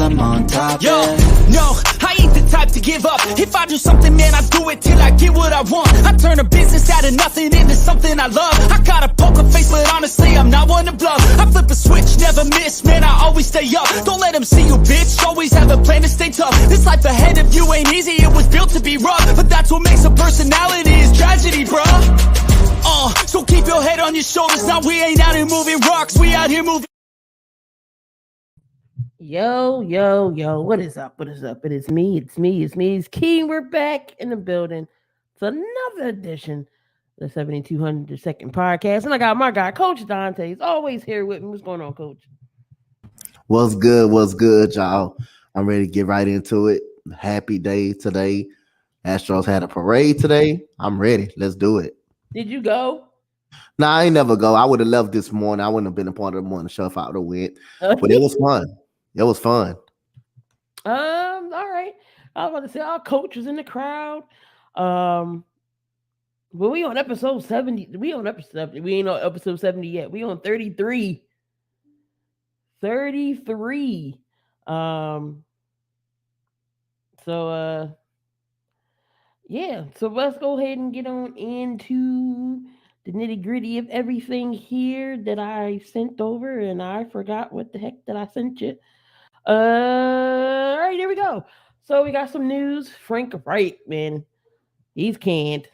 I'm on top. Yo, yeah. no, I ain't the type to give up. If I do something, man, I do it till I get what I want. I turn a business out of nothing into something I love. I got a poker face, but honestly, I'm not one to bluff. I flip a switch, never miss, man, I always stay up. Don't let them see you, bitch, always have a plan to stay tough. This life ahead of you ain't easy, it was built to be rough. But that's what makes a personality, is tragedy, bruh. So keep your head on your shoulders. Now we ain't out here moving rocks, we out here moving. Yo, what is up? It is me. It's Key. We're back in the building. It's another edition of the 7200 podcast. And I got my guy, Coach Donte. He's always here with me. What's going on, Coach? What's good, y'all? I'm ready to get right into it. Happy day today. Astros had a parade today. I'm ready. Let's do it. Did you go? Nah, I ain't never go. I would have left this morning. I wouldn't have been a part of the morning show if I would have went. But it was fun. It was fun. All right. I was about to say our coach was in the crowd. But we on episode 70. We ain't on episode 70 yet. We on 33. 33. Yeah. So let's go ahead and get on into the nitty-gritty of everything here that I sent over, and I forgot what the heck that I sent you. All right, here we go. So we got some news. Frank Wright, man, he's canned.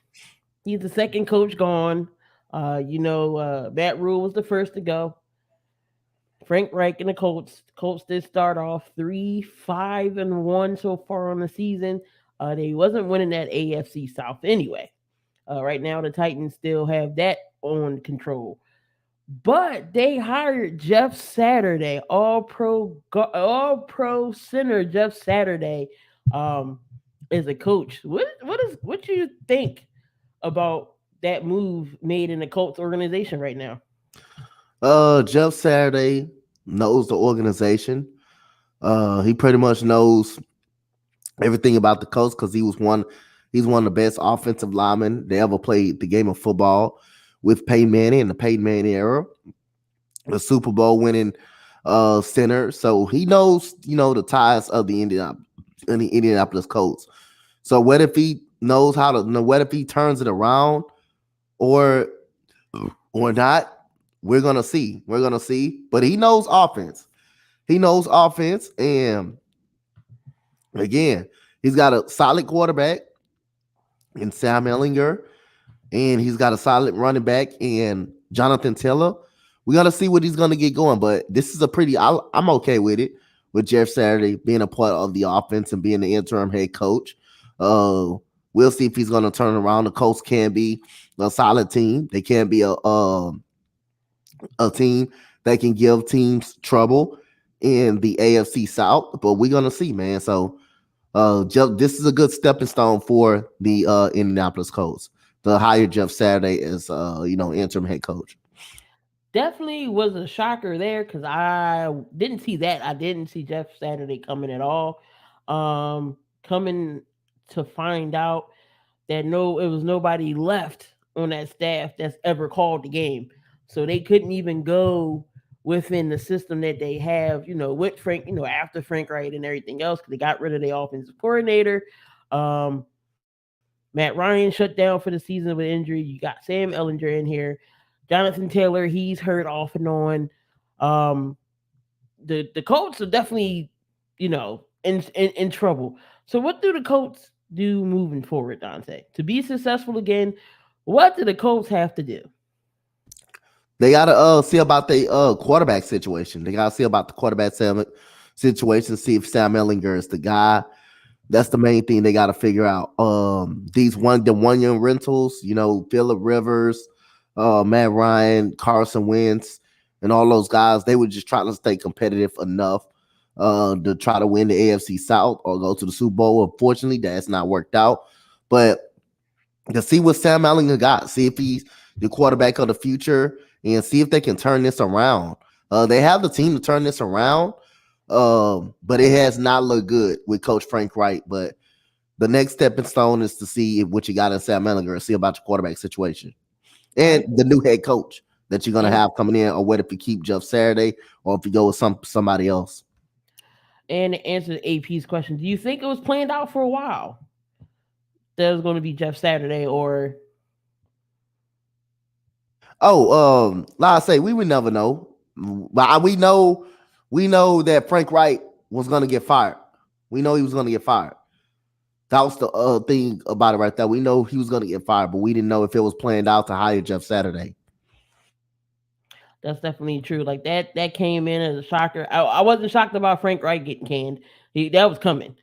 He's the second coach gone. Matt Rule was the first to go. Frank Reich and the Colts. Colts did start off 3-5-1 so far on the season. They wasn't winning that AFC South anyway. Right now, the Titans still have that on control. But they hired Jeff Saturday, all pro center Jeff Saturday, as a coach. What do you think about that move made in the Colts organization right now? Jeff Saturday knows the organization. He pretty much knows everything about the Colts because he's one of the best offensive linemen they ever played the game of football with Peyton Manning in the Peyton Manning era, the Super Bowl winning center. So he knows, the ties of the Indianapolis Colts. So what if he knows what if he turns it around or not? We're gonna see. But he knows offense. And again, he's got a solid quarterback in Sam Ehlinger, and he's got a solid running back in Jonathan Taylor. We got to see what he's going to get going, but this is I'm okay with it, with Jeff Saturday being a part of the offense and being the interim head coach. We'll see if he's going to turn around. The Colts can be a solid team. They can be a team that can give teams trouble in the AFC South, but we're going to see, man. So this is a good stepping stone for the Indianapolis Colts to hire Jeff Saturday as interim head coach. Definitely was a shocker there because I didn't see that. I didn't see Jeff Saturday coming at all. Coming to find out that it was nobody left on that staff that's ever called the game, so they couldn't even go within the system that they have, with Frank, after Frank Wright and everything else, because they got rid of their offensive coordinator. Matt Ryan shut down for the season with injury. You got Sam Ehlinger in here. Jonathan Taylor, he's hurt off and on. The Colts are definitely, in trouble. So what do the Colts do moving forward, Donte? To be successful again, what do the Colts have to do? They got to see about the quarterback situation. They got to see about the quarterback situation, see if Sam Ehlinger is the guy. That's the main thing they got to figure out. The 1 year rentals, Phillip Rivers, Matt Ryan, Carson Wentz, and all those guys, they were just trying to stay competitive enough to try to win the AFC South or go to the Super Bowl. Unfortunately, that's not worked out. But to see what Sam Ehlinger got, see if he's the quarterback of the future, and see if they can turn this around. They have the team to turn this around, but it has not looked good with Coach Frank Wright. But the next stepping stone is to see what you got in Sam Ehlinger and see about your quarterback situation. And the new head coach that you're going to have coming in, or what if you keep Jeff Saturday or if you go with somebody else. And to answer AP's question, do you think it was planned out for a while that it was going to be Jeff Saturday, or Like I say, we would never know. But we know that Frank Wright was gonna get fired. We know he was gonna get fired. That was the thing about it right there. We know he was gonna get fired, but we didn't know if it was planned out to hire Jeff Saturday. that's definitely true? Like that came in as a shocker. I wasn't shocked about Frank Wright getting canned. That was coming.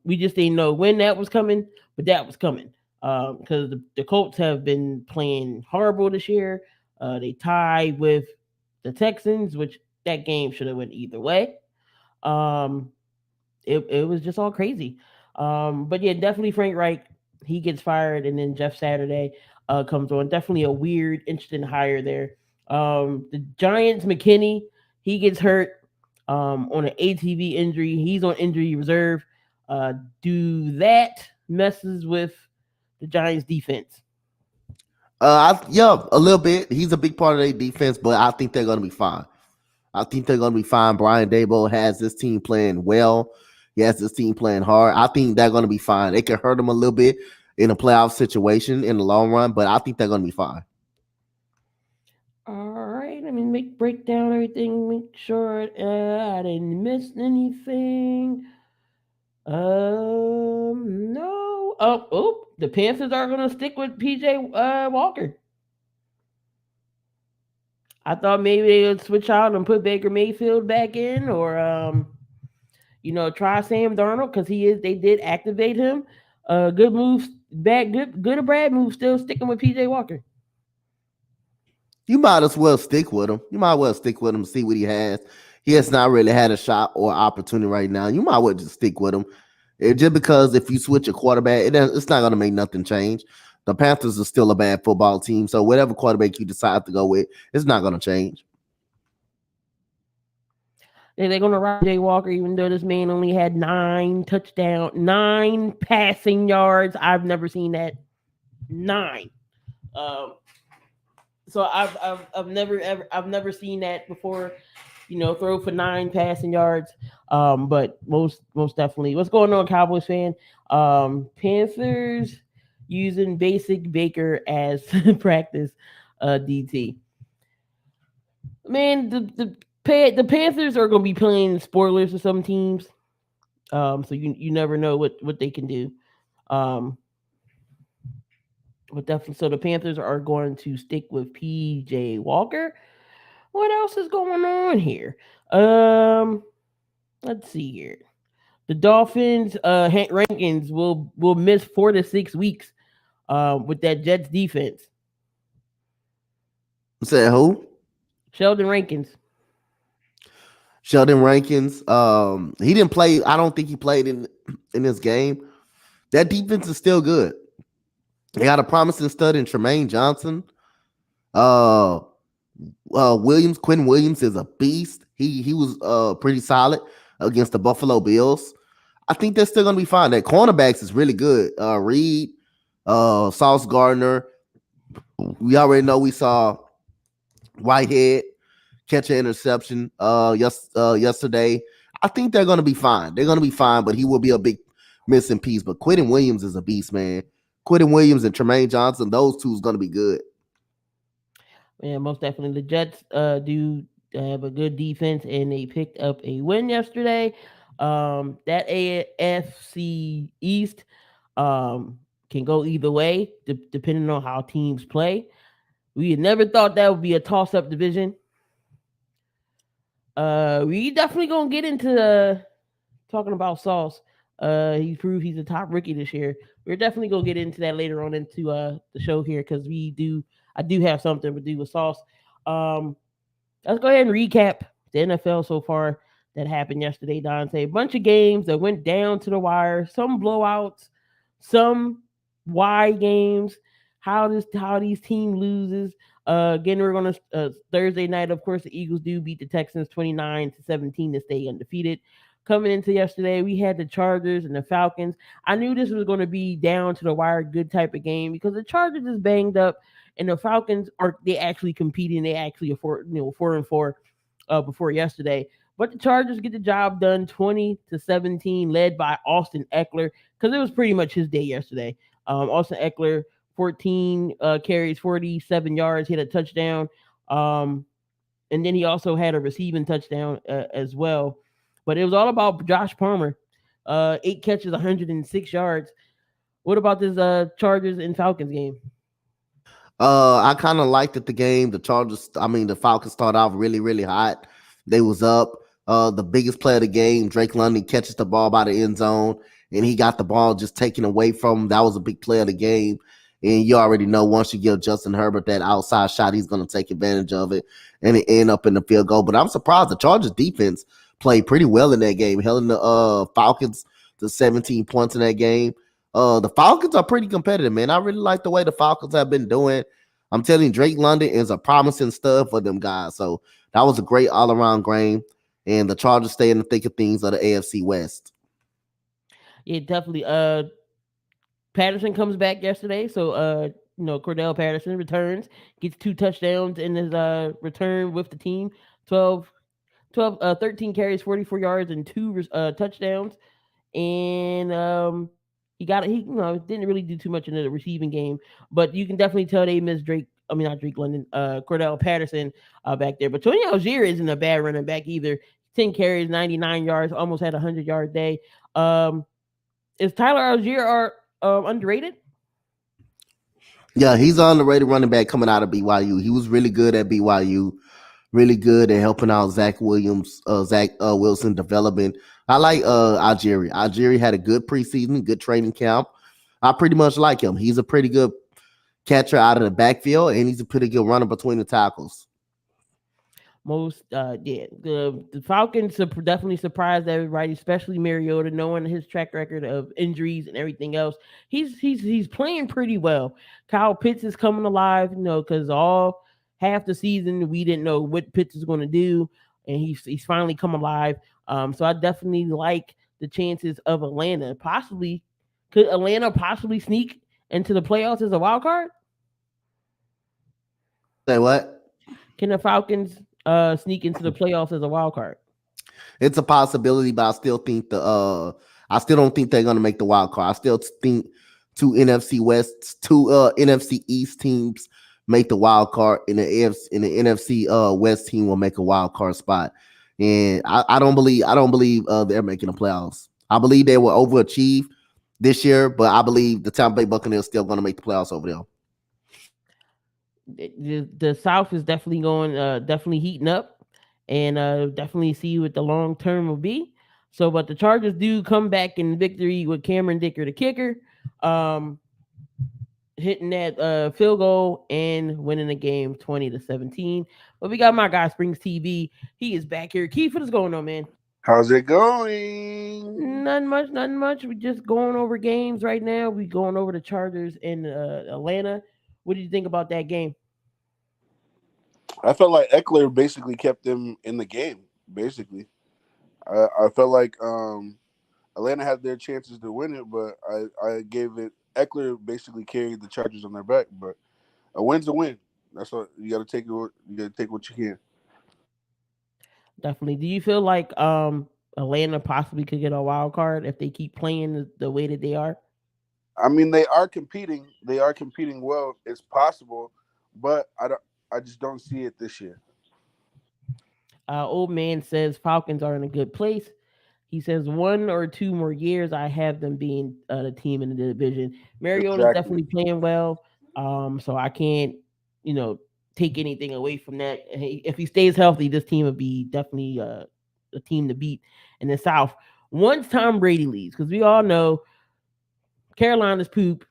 We just didn't know when that was coming, but that was coming. Because the Colts have been playing horrible this year. They tied with the Texans, which that game should have went either way. Um, it was just all crazy. But yeah, definitely Frank Reich, he gets fired, and then Jeff Saturday comes on. Definitely a weird, interesting hire there. The Giants, McKinney, he gets hurt on an ATV injury. He's on injury reserve. Do that messes with the Giants defense? Yeah, a little bit. He's a big part of their defense, but I think they're gonna be fine. I think they're gonna be fine. Brian Dable has this team playing well. He has this team playing hard. I think they're gonna be fine. It can hurt them a little bit in a playoff situation in the long run, but I think they're gonna be fine. All right, let me break down everything, make sure I didn't miss anything. No. The Panthers are gonna stick with PJ Walker. I thought maybe they would switch out and put Baker Mayfield back in, or try Sam Darnold because he is. They did activate him. Good move, bad, good or bad move. Still sticking with PJ Walker. You might as well stick with him. You might well stick with him, see what he has. He has not really had a shot or opportunity right now. You might well just stick with him. Just because if you switch a quarterback, it's not going to make nothing change. The Panthers are still a bad football team, so whatever quarterback you decide to go with, it's not going to change. They're going to ride Jay Walker, even though this man only had 9 passing yards. I've never seen that. 9. Um, so I've never seen that before. Throw for 9 passing yards. But most definitely, what's going on, Cowboys fan? Panthers using basic Baker as practice DT. Man, the Panthers are going to be playing spoilers for some teams. So you never know what they can do. But definitely, so the Panthers are going to stick with PJ Walker. What else is going on here? Let's see here. The Dolphins, Hank Rankins will miss 4 to 6 weeks with that Jets defense. Say who? Sheldon Rankins. Sheldon Rankins. He didn't play. I don't think he played in this game. That defense is still good. They got a promising stud in Tremaine Johnson. Quinn Williams is a beast. He was pretty solid against the Buffalo Bills. I think they're still gonna be fine. That cornerbacks is really good. Reed, Sauce Gardner. We already know we saw Whitehead catch an interception yesterday. I think they're gonna be fine. They're gonna be fine, but he will be a big missing piece. But Quentin Williams is a beast, man. Quentin Williams and Tremaine Johnson, those two is gonna be good. Yeah, most definitely. The Jets do have a good defense, and they picked up a win yesterday. That AFC East can go either way, depending on how teams play. We had never thought that would be a toss-up division. We definitely gonna get into talking about Sauce. He proved he's a top rookie this year. We're definitely gonna get into that later on into the show here because I do have something to do with Sauce. Let's go ahead and recap the NFL so far that happened yesterday, Donte. A bunch of games that went down to the wire, some blowouts, some wide games. How these team loses. Again, we're gonna Thursday night. Of course, the Eagles do beat the Texans 29-17 to stay undefeated. Coming into yesterday, we had the Chargers and the Falcons. I knew this was going to be down to the wire, good type of game because the Chargers is banged up, and the Falcons they actually competing. They actually are 4-4 before yesterday. But the Chargers get the job done 20-17, led by Austin Eckler, because it was pretty much his day yesterday. Austin Eckler, 14 carries, 47 yards, hit a touchdown. Um, and then he also had a receiving touchdown as well. But it was all about Josh Palmer. 8 catches, 106 yards. What about this Chargers and Falcons game? I kind of liked it the game. The Falcons started off really, really hot. They was up. The biggest play of the game, Drake London catches the ball by the end zone, and he got the ball just taken away from him. That was a big play of the game. And you already know once you give Justin Herbert that outside shot, he's going to take advantage of it and it end up in the field goal. But I'm surprised the Chargers defense played pretty well in that game, held the Falcons to 17 points in that game. The Falcons are pretty competitive, man. I really like the way the Falcons have been doing. I'm telling you, Drake London is a promising stud for them guys. So that was a great all-around game. And the Chargers stay in the thick of things of the AFC West. Yeah, definitely. Patterson comes back yesterday, so Cordell Patterson returns, gets 2 touchdowns in his return with the team. 13 carries, 44 yards, and 2 touchdowns. And he didn't really do too much in the receiving game, but you can definitely tell they miss Drake. I mean, not Drake London, Cordell Patterson back there. But Tony Algier isn't a bad running back either. 10 carries, 99 yards, almost had a 100-yard day. Is Tyler Algier underrated? Yeah, he's an underrated running back coming out of BYU. He was really good at BYU, really good at helping out Zach Wilson development. I like Algieri. Algieri had a good preseason, good training camp. I pretty much like him. He's a pretty good catcher out of the backfield, and he's a pretty good runner between the tackles. The Falcons definitely surprised everybody, especially Mariota, knowing his track record of injuries and everything else. He's playing pretty well. Kyle Pitts is coming alive, because all half the season we didn't know what Pitts is going to do, and he's finally come alive. So I definitely like the chances of Atlanta. Could Atlanta possibly sneak into the playoffs as a wild card? Say what? Can the Falcons sneak into the playoffs as a wild card? It's a possibility, but I still don't think they're gonna make the wild card. I still think two NFC East teams make the wild card, in the NFC West team will make a wild card spot. And I don't believe they're making the playoffs. I believe they will overachieve this year, but I believe the Tampa Bay Buccaneers still going to make the playoffs over there. The South is definitely heating up, and definitely see what the long term will be. So, but the Chargers do come back in victory with Cameron Dicker, the kicker, hitting that field goal and winning the game 20-17. But we got my guy Springs TV. He is back here. Keith, what is going on, man? How's it going? Nothing much. We just going over games right now. We going over the Chargers in Atlanta. What did you think about that game? I felt like Eckler basically kept them in the game. Basically, I felt like Atlanta had their chances to win it, but I gave it. Eckler basically carried the Chargers on their back, but a win's a win. That's what you got to take. You got to take what you can. Definitely. Do you feel like Atlanta possibly could get a wild card if they keep playing the way that they are? I mean, they are competing. They are competing well. It's possible, but I just don't see it this year. Old man says Falcons are in a good place. He says 1 or 2 more years, I have them being the team in the division. Mariota's definitely playing well, so I can't, take anything away from that. If he stays healthy, this team would be definitely a team to beat in the South. Once Tom Brady leaves, because we all know Carolina's poop,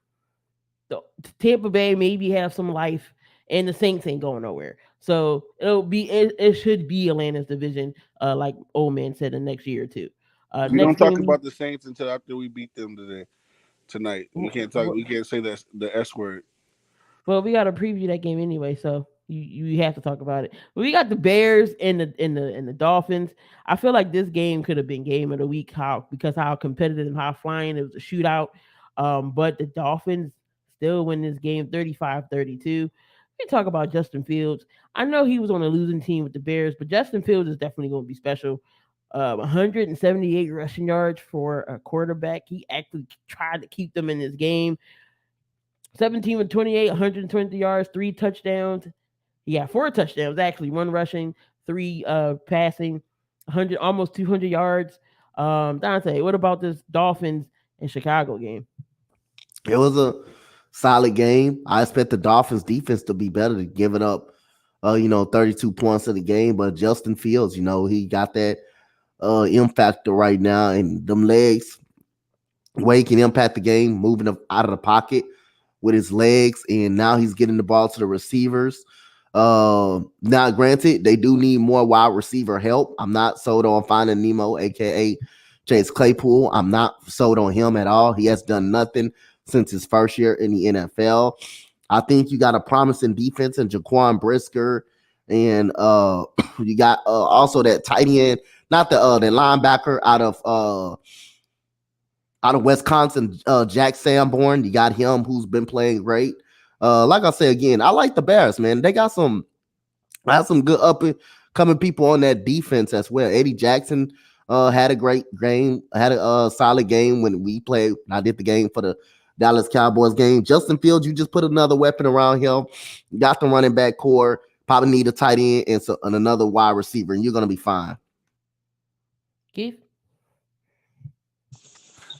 Tampa Bay maybe have some life, and the Saints ain't going nowhere. So it should be Atlanta's division, like old man said, the next year or two. We don't talk about the Saints until after we beat them tonight. We can't talk. We can't say that the S word. Well, we got to preview that game anyway, so you have to talk about it. But we got the Bears and the Dolphins. I feel like this game could have been game of the week, because how competitive and how flying it was a shootout. But the Dolphins still win this game 35-32. me talk about Justin Fields. I know he was on a losing team with the Bears, but Justin Fields is definitely going to be special. 178 rushing yards for a quarterback. He actually tried to keep them in this game. 17 with 28, 120 yards, three touchdowns. Yeah, four touchdowns actually, one rushing, three passing, 100 almost 200 yards. Dante, what about this Dolphins and Chicago game? It was a solid game. I expect the Dolphins defense to be better than giving up 32 points in the game. But Justin Fields, he got that impact right now, and them legs way he can impact the game, moving out of the pocket with his legs, and now he's getting the ball to the receivers. Now, granted, they do need more wide receiver help. I'm not sold on finding Nemo, aka Chase Claypool. I'm not sold on him at all. He has done nothing since his first year in the NFL. I think you got a promising defense in Jaquan Brisker, and you got also that tight end, not the linebacker out of Wisconsin, Jack Sanborn. You got him who's been playing great. Like I said again, I like the Bears, man. They got some good up and coming people on that defense as well. Eddie Jackson had a great game, had a solid game when we played. I did the game for the Dallas Cowboys game. Justin Fields, you just put another weapon around him. You got the running back core. Probably need a tight end and another wide receiver, and you're gonna be fine. Keith?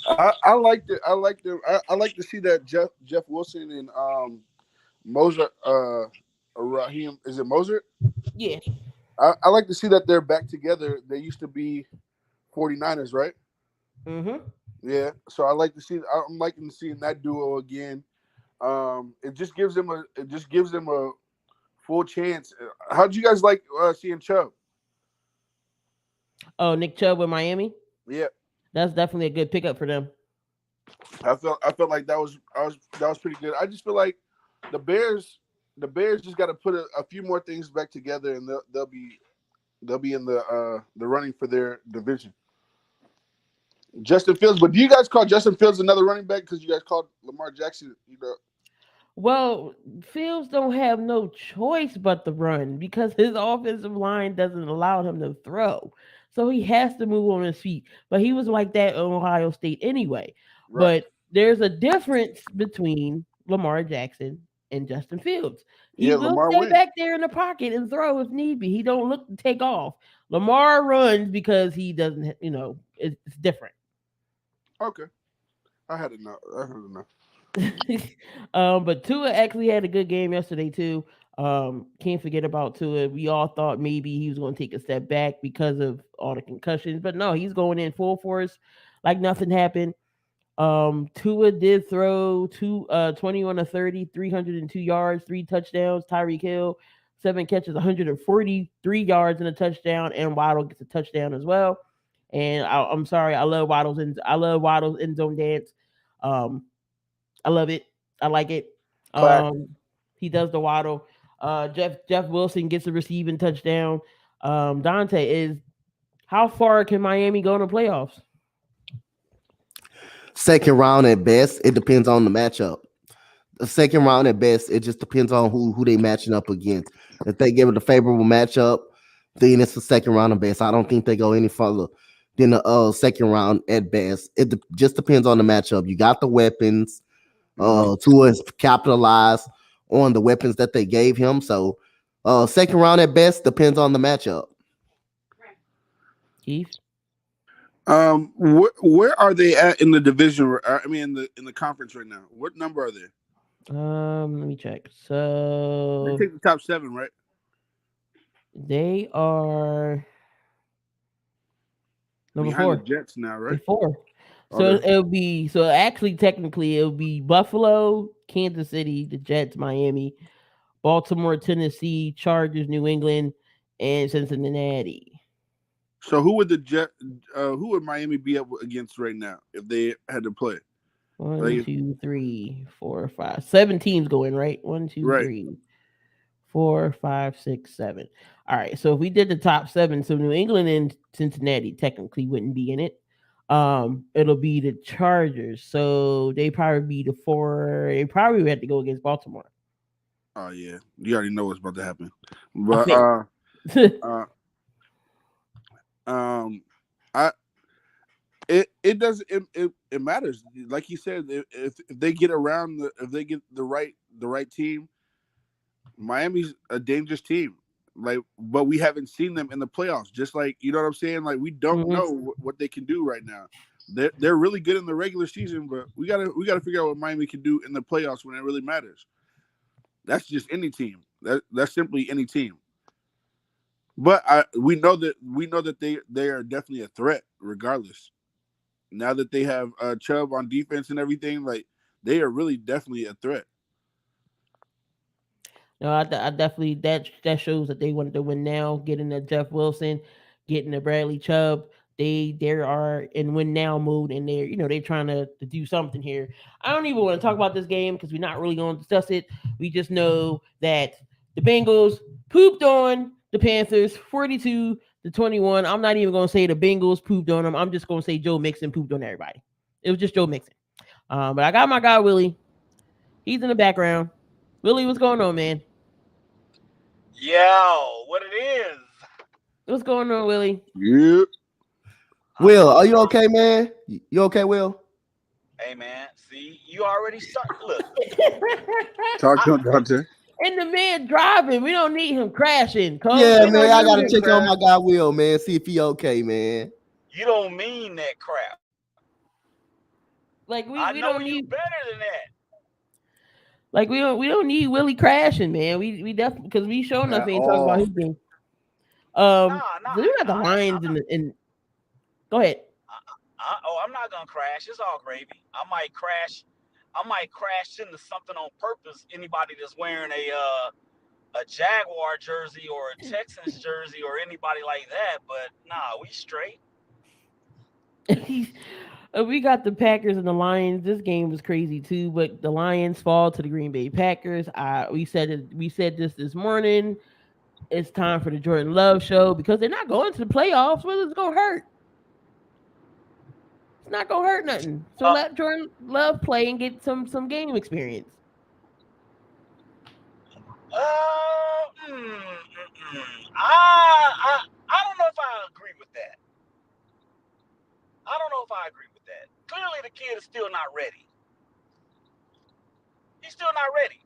I like the I like to see that Jeff Wilson and Moser Raheem, is it Moser? Yeah. I like to see that they're back together. They used to be 49ers, right? Mm-hmm. Yeah. So I like to see. I'm liking seeing that duo again. It just gives them a full chance. How would you guys like seeing Chubb? Oh, Nick Chubb with Miami. Yeah, That's definitely a good pickup for them. I felt like that was pretty good. I just feel like the Bears the Bears just got to put a few more things back together, and they'll be in the running for their division. Justin Fields, but do you guys call Justin Fields another running back because you guys called Lamar Jackson? You know, Well, Fields don't have no choice but to run because his offensive line doesn't allow him to throw. So he has to move on his feet. But he was like that in Ohio State anyway. right? But there's a difference between Lamar Jackson and Justin Fields. He Yeah, will Lamar stay wins. back there in the pocket and throw if need be. He don't look to take off. Lamar runs because he doesn't, it's different. Okay, I had enough. I had enough. But Tua actually had a good game yesterday too. Can't forget about Tua. We all thought maybe he was going to take a step back because of all the concussions, but no, he's going in full force, like nothing happened. Tua did throw 21 to 30, 302 yards, three touchdowns. Tyreek Hill, 7 catches, 143 yards and a touchdown, and Waddle gets a touchdown as well. And I'm sorry, I love Waddle's end zone dance. Um, I love it. I like it. Classic. He does the waddle. Jeff Wilson gets a receiving touchdown. Dante is how far can Miami go in the playoffs? Second round at best. It depends on the matchup. The second round at best, it just depends on who they matching up against. If they give it a favorable matchup, then it's the second round at best. I don't think they go any further than the second round at best. Just depends on the matchup. You got the weapons. Mm-hmm. Tua has capitalized on the weapons that they gave him. So second round at best depends on the matchup. Keith? Where are they at in the division? I mean, in the conference right now. What number are they? Let me check. They So take the top seven, right? they are number Behind the four. Jets now, They right? four. So Okay. it'll be actually technically it'll be Buffalo, Kansas City, the Jets, Miami, Baltimore, Tennessee, Chargers, New England, and Cincinnati. So who would Miami be up against right now if they had to play? One, Like, two, three, four, five. 7 teams going, right? One, two, right. three, four, five, six, seven. All right. So if we did the top seven, so New England and Cincinnati technically wouldn't be in it. It'll be the Chargers. So they probably be the four. They probably would have to go against Baltimore. Oh yeah, you already know what's about to happen. I But think. uh um I it does it matters. Like you said, if they get around if they get the right team, Miami's a dangerous team. Like, but we haven't seen them in the playoffs. Just like you know what I'm saying. Like we don't Mhm. know what they can do right now. They're really good in the regular season, but we gotta figure out what Miami can do in the playoffs when it really matters. That's just any team. That's simply any team. But we know that they are definitely a threat regardless. Now that they have Chubb on defense and everything, like they are really definitely a threat. No, I definitely that shows that they wanted to win now. Getting the Jeff Wilson, getting the Bradley Chubb, they are in win now mode, and they're trying to do something here. I don't even want to talk about this game because we're not really going to discuss it. We just know that the Bengals pooped on the Panthers 42-21. I'm not even going to say the Bengals pooped on them. I'm just going to say Joe Mixon pooped on everybody. It was just Joe Mixon. But I got my guy Willie. He's in the background. Willie, what's going on, man? Yo, what it is? What's going on, Willie? Yep. I'm Will, are you chilling. okay, man? You okay, Will? Hey man, see, you already start. Look, Talk I to him, Dante. And the man driving. We don't need him crashing, Coach. Yeah, We look. don't man. I need gotta him. check on Crash. my guy Will, man. See if he okay, man. You don't mean that crap. Like I we know don't you need better than that. we don't need Willie crashing, man. We definitely because we sure enough At ain't talking about his all. game. Nah, nah. So we got the Lions in. Go ahead. Oh, I'm not gonna crash. It's all gravy. I might crash. I might crash into something on purpose. Anybody that's wearing a Jaguar jersey or a Texans jersey or anybody like that. But nah, we straight. We got the Packers and the Lions. This game was crazy too, but the Lions fall to the Green Bay Packers. We said this morning. It's time for the Jordan Love show because they're not going to the playoffs. Well, it's gonna hurt. It's not gonna hurt nothing. So Uh, let Jordan Love play and get some game experience. uh, mm, mm, mm. I don't know if I agree with that. I don't know if I agree with that. Clearly, the kid is still not ready. He's still not ready.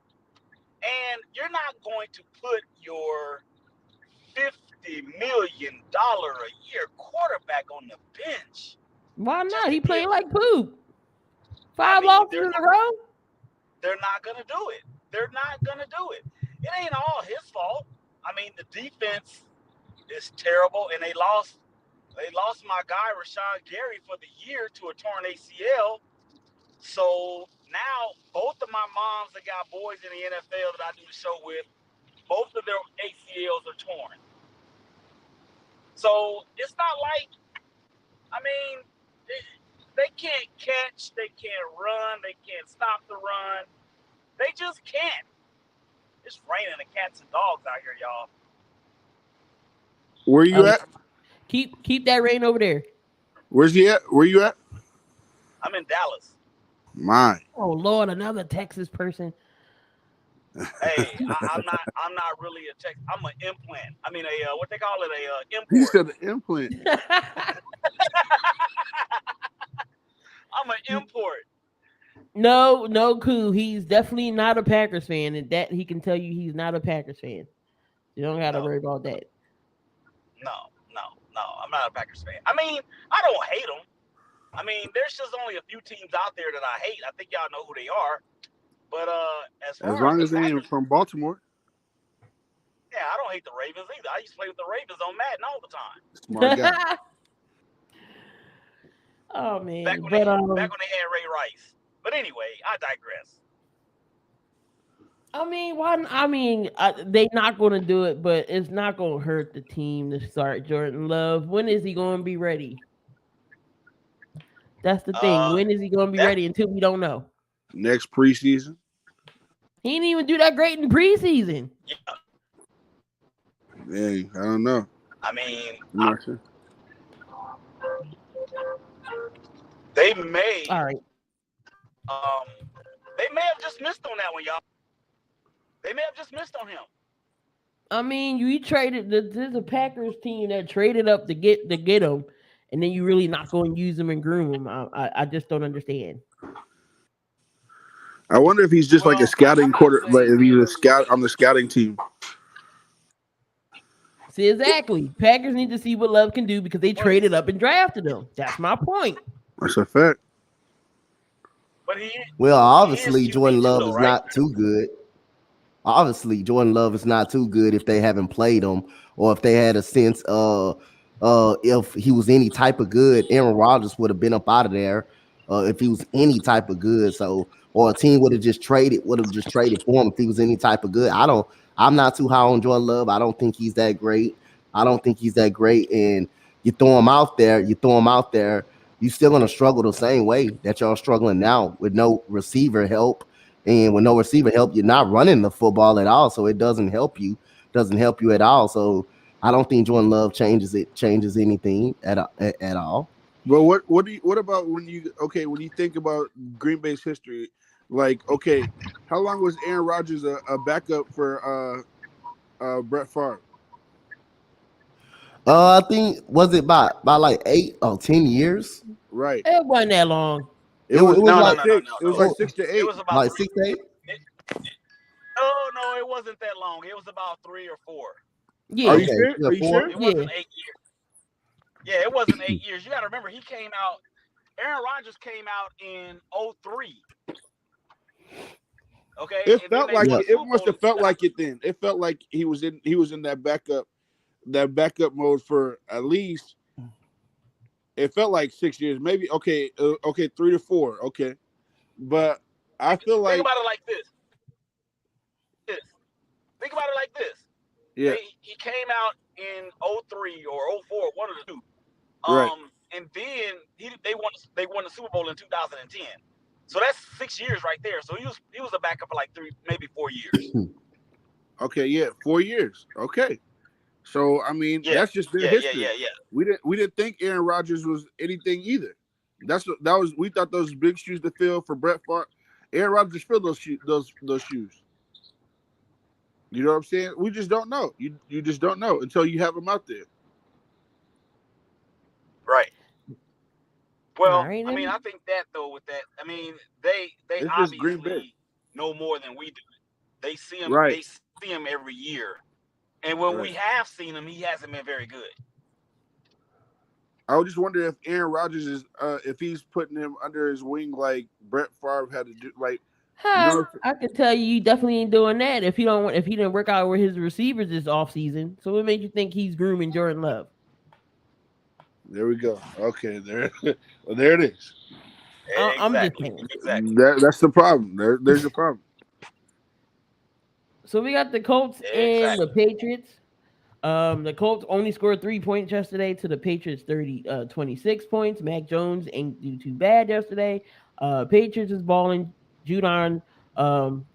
And you're not going to put your $50 million a year quarterback on the bench Why just not? to He played give. like poop. I Five mean, losses in a row. they're not gonna do it. They're not gonna do it. It ain't all his fault. I mean, the defense is terrible, and they lost. They lost my guy Rashawn Gary for the year to a torn ACL. So now both of my moms that got boys in the NFL that I do the show with, both of their ACLs are torn. So it's not like, I mean, they can't catch, they can't run, they can't stop the run. They just can't. It's raining the cats and dogs out here, y'all. Where you Oh, at? keep that rain over there. Where's he at? Where you at? I'm in Dallas. Mine. Oh Lord, another Texas person. Hey, I'm not really a tech. I'm an implant. I mean a what they call it a He import. said the implant. I'm an import. no, cool. He's definitely not a Packers fan, and that he can tell you he's not a Packers fan. You don't got to No, worry about that. no. I'm not a Packers fan. I mean, I don't hate them. I mean, there's just only a few teams out there that I hate. I think y'all know who they are. But as As far as long the as they ain't Packers, from Baltimore. yeah, I don't hate the Ravens either. I used to play with the Ravens on Madden all the time. Smart guy. Oh Back man, when they but back when they had Ray Rice. But anyway, I digress. I mean, why? I mean, they not going to do it, but it's not going to hurt the team to start Jordan Love. When is he going to be ready? That's the thing. Uh, When is he going to be that ready? Until we don't know. Next preseason. He didn't even do that great in preseason. yeah. Hey, I don't know. I mean, I'm not sure. they may All right. um they may have just missed on that one, y'all. They may have just missed on him. I mean, you traded. There's a Packers team that traded up to get him, and then you really not going to use him and groom him. I just don't understand. I wonder if he's just like a Well, I'm scouting not quarter, like saying if he's that. a scout on the scouting team. See, exactly. Packers need to see what Love can do because they But traded up and drafted him. That's my point. That's a fact. but he Well, he is obviously QB Jordan too, Love though, is right? not too good. Obviously Jordan Love is not too good if they haven't played him, or if they had a sense if he was any type of good, Aaron Rodgers would have been up out of there if he was any type of good. So, or a team would have just traded for him if he was any type of good. I'm not too high on Jordan Love. I don't think he's that great. I don't think he's that great. And you throw him out there, you're still gonna struggle the same way that y'all struggling now with no receiver help. And with no receiver help, you're not running the football at all. So it doesn't help you at all. So I don't think Jordan Love changes anything at all. But what about when you think about Green Bay's history, like how long was Aaron Rodgers a backup for Brett Favre? I think was it by like 8 or 10 years? Right. It wasn't that long. It It was was No, no, like no, no, six. no, It was no. like oh, It six to 8. was about like three. 6 to 8. It, no, it wasn't that long. It was about 3 or 4. Are Yeah, you Okay, sure? yeah, Are you four. sure? It yeah. wasn't 8 years. Yeah, it wasn't 8 years. You got to remember, he came out. Aaron Rodgers came out in '03. Okay, It and then felt they like won Yeah. the it Super must Bowl in have felt 2000. like it then. It felt like he was in that backup mode for at least. It felt like 6 years, maybe. Okay, 3 to 4. Okay, but I feel Think like about it like this. This. Think about it like this. yeah, He came out in '03 or '04, one of the two. right. And then they won the Super Bowl in 2010. So that's 6 years right there. So he was a backup for like 3, maybe 4 years. Okay, yeah, 4 years. Okay, so I mean Yeah, that's just their yeah, yeah, history. yeah, yeah. We didn't think Aaron Rodgers was anything either. That was we thought those big shoes to fill for Brett Favre. Aaron Rodgers filled those shoes. You know what I'm saying? We just don't know. You just don't know until you have them out there. Right. All Well, right, I mean, I then. think that though with that, I mean, they It's just Green Bay, obviously know more than we do. They see him. right? They see him every year, and when we Right. have seen him, he hasn't been very good. I would just wonder if Aaron Rodgers is if he's putting him under his wing like Brett Favre had to do. Like you Huh, know, I could tell you definitely ain't doing that if he didn't work out with his receivers this offseason. So what made you think he's grooming Jordan Love? there we go. Okay, there, well, there it is. I'm just Exactly. saying. Exactly. That's the problem. There's the problem. So we got the Colts and the Exactly. Patriots. The Colts only scored 3 points yesterday to the Patriots 26 points. Mac Jones ain't do too bad yesterday. Patriots is balling. Judon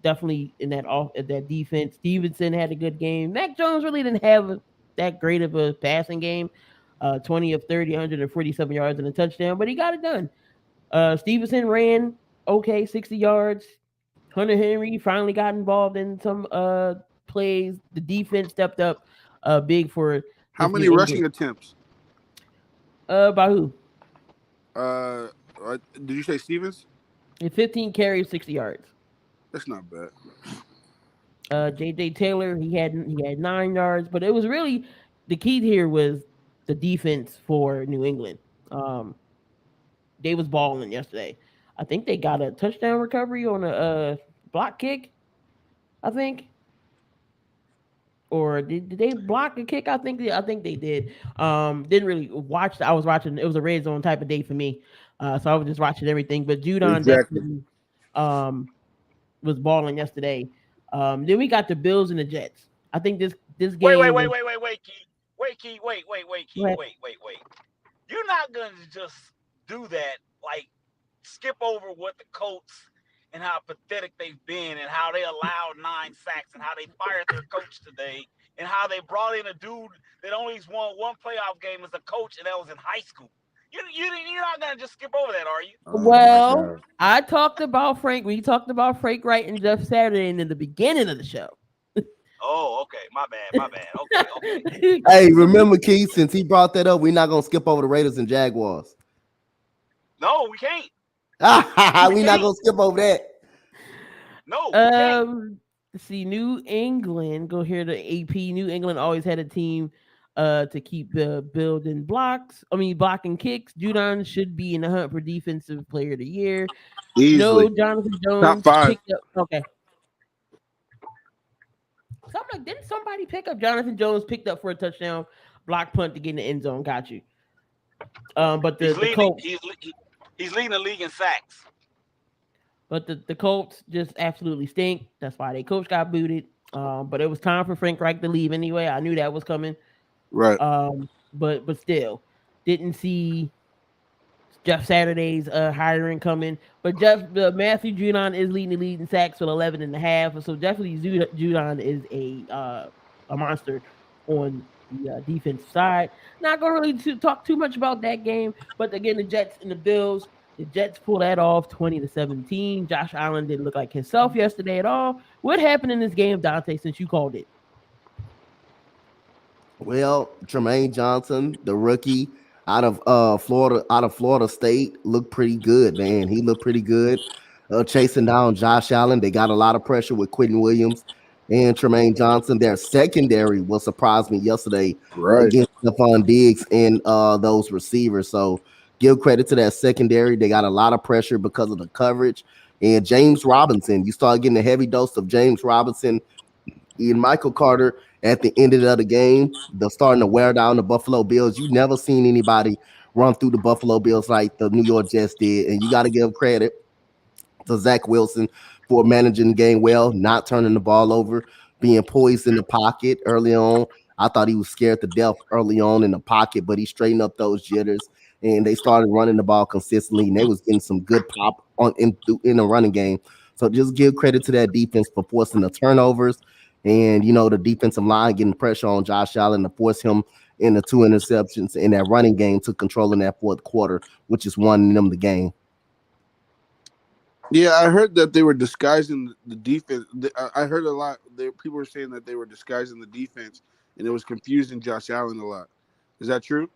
definitely in that defense. Stevenson had a good game. Mac Jones really didn't have that great of a passing game. 20 of 30, 147 yards and a touchdown, but he got it done. Stevenson ran okay, 60 yards. Hunter Henry finally got involved in some plays. The defense stepped up big for How this New many England. rushing attempts? By who? Uh, did you say Stevens? 15 carries, 60 yards. That's not bad. JJ Taylor, he had 9 yards, but it was really the key here was the defense for New England. Um, they was balling yesterday. I think they got a touchdown recovery on a block kick. I think, or did they block a kick? I think they did. Didn't really watch. I was watching. It was a red zone type of day for me, so I was just watching everything. But Judon Exactly. definitely um was balling yesterday. Then we got the Bills and the Jets. I think this Wait, wait, game wait, was. wait, wait, wait, Key. Wait, Key. Wait, Go Key. ahead. Wait. You're not gonna just do that. Like skip over what the Colts and how pathetic they've been and how they allowed 9 sacks and how they fired their coach today and how they brought in a dude that only won one playoff game as a coach and that was in high school. You're not gonna just skip over that, are you? Oh my Well, god. I talked about Frank. We talked about Frank Wright and Jeff Saturday in the beginning of the show. Oh, okay. My bad. My bad. Okay, okay. Hey, remember, Keith, since he brought that up, we're not gonna skip over the Raiders and Jaguars. No, we can't. We We're not can't. gonna skip over that. No, we can't. um, see, New England. Go here to AP. New England always had a team to keep building blocks. I mean, blocking kicks. Judon should be in the hunt for defensive player of the year. No, Easily Jonathan top Jones five. picked up. Okay, so I'm like, didn't somebody pick up Jonathan Jones picked up for a touchdown block punt to get in the end zone? Got you. But He's the leading. Colts, He's leading the league in sacks. but the Colts just absolutely stink. That's why their coach got booted. But it was time for Frank Reich to leave anyway. I knew that was coming. Right. But still, didn't see Jeff Saturday's hiring coming. But Matthew Judon is leading the lead in sacks with 11 and a half. So definitely Judon is a monster on the defensive side. Not going to really talk too much about that game. But again, the Jets and the Bills. The Jets pull that off 20-17. Josh Allen didn't look like himself yesterday at all. What happened in this game, Dante, since you called it? Well, Tremaine Johnson, the rookie out of Florida State, looked pretty good, man. He looked pretty good. Chasing down Josh Allen. They got a lot of pressure with Quentin Williams and Tremaine Johnson. Their secondary will surprise me yesterday Right. against Stephon Diggs and those receivers. So give credit to that secondary. They got a lot of pressure because of the coverage. And James Robinson, you start getting a heavy dose of James Robinson and Michael Carter at the end of the game. They're starting to wear down the Buffalo Bills. You never seen anybody run through the Buffalo Bills like the New York Jets did. And you got to give credit to Zach Wilson for managing the game well, not turning the ball over, being poised in the pocket early on. I thought he was scared to death early on in the pocket, but he straightened up those jitters and they started running the ball consistently and they was getting some good pop on in the running game. So just give credit to that defense for forcing the turnovers and the defensive line getting pressure on Josh Allen to force him into two interceptions in that running game to control in that fourth quarter, which is winning them the game. Yeah, I heard that they were disguising the defense. I heard a lot. People were saying that they were disguising the defense, and it was confusing Josh Allen a lot. Is that true?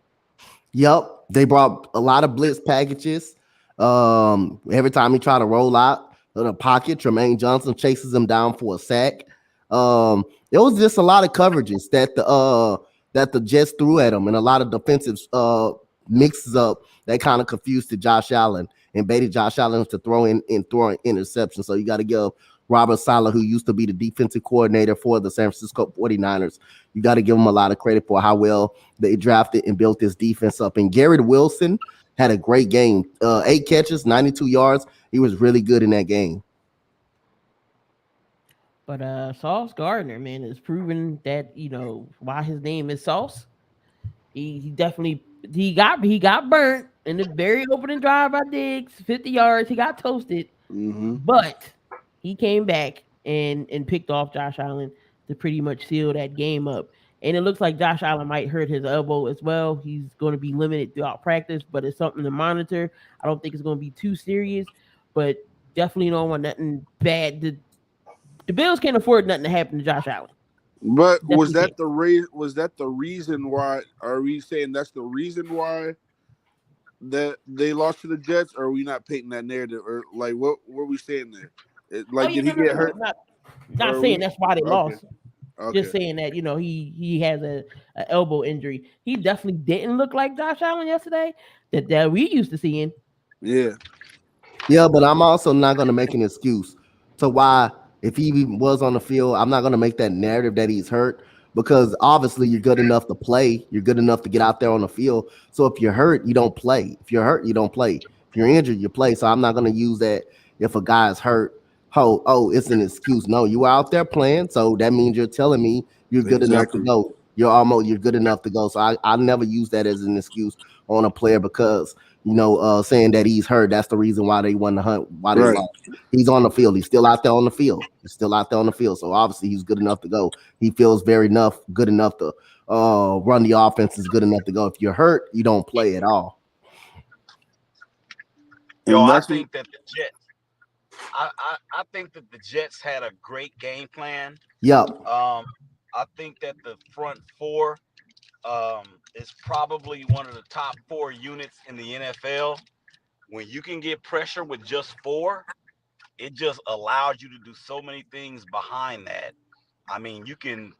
Yep, they brought a lot of blitz packages. Every time he tried to roll out of the pocket, Tremaine Johnson chases him down for a sack. It was just a lot of coverages that the Jets threw at him, and a lot of defensive mixes up that kind of confused the Josh Allen and baited Josh Allen to throw an interception. So you got to give Robert Saleh, who used to be the defensive coordinator for the San Francisco 49ers, you got to give him a lot of credit for how well they drafted and built this defense up. And Garrett Wilson had a great game. 8 catches, 92 yards. He was really good in that game. But Sauce Gardner, man, is proving that why his name is Sauce. He definitely he got burnt in the very opening drive by Diggs, 50 yards. He got toasted, Mm-hmm. but he came back and picked off Josh Allen to pretty much seal that game up. And it looks like Josh Allen might hurt his elbow as well. He's going to be limited throughout practice, but it's something to monitor. I don't think it's going to be too serious, but definitely don't want nothing bad. The Bills can't afford nothing to happen to Josh Allen. But was Definitely that can't. the Was that the reason why? Are we saying that's the reason why that they lost to the Jets? Or are we not painting that narrative? Or like, what were we saying there? Oh Like, yeah, did he no. get hurt? I'm not Or are saying we? that's why they Okay. lost. Okay. Just saying that he has a elbow injury. He definitely didn't look like Josh Allen yesterday that we used to seeing. Yeah. Yeah, but I'm also not going to make an excuse to why, if he even was on the field, I'm not going to make that narrative that he's hurt because obviously you're good enough to play. You're good enough to get out there on the field. So if you're hurt, you don't play. If you're hurt, you don't play. If you're injured, you play. So I'm not going to use that if a guy is hurt. It's an excuse. No, you were out there playing. So that means you're telling me you're good enough to Exactly. go. You're good enough to go. So I never use that as an excuse on a player because saying that he's hurt. That's the reason why they won the hunt, why they Right. lost. He's on the field. He's still out there on the field. He's still out there on the field. So obviously he's good enough to go. He feels good enough to run the offense is good enough to go. If you're hurt, you don't play at all. Yo, And I that's think that the Jets. I think that the Jets had a great game plan. Yep. Um, I think that the front four is probably one of the top four units in the NFL. When you can get pressure with just four, it just allows you to do so many things behind that. I mean, you can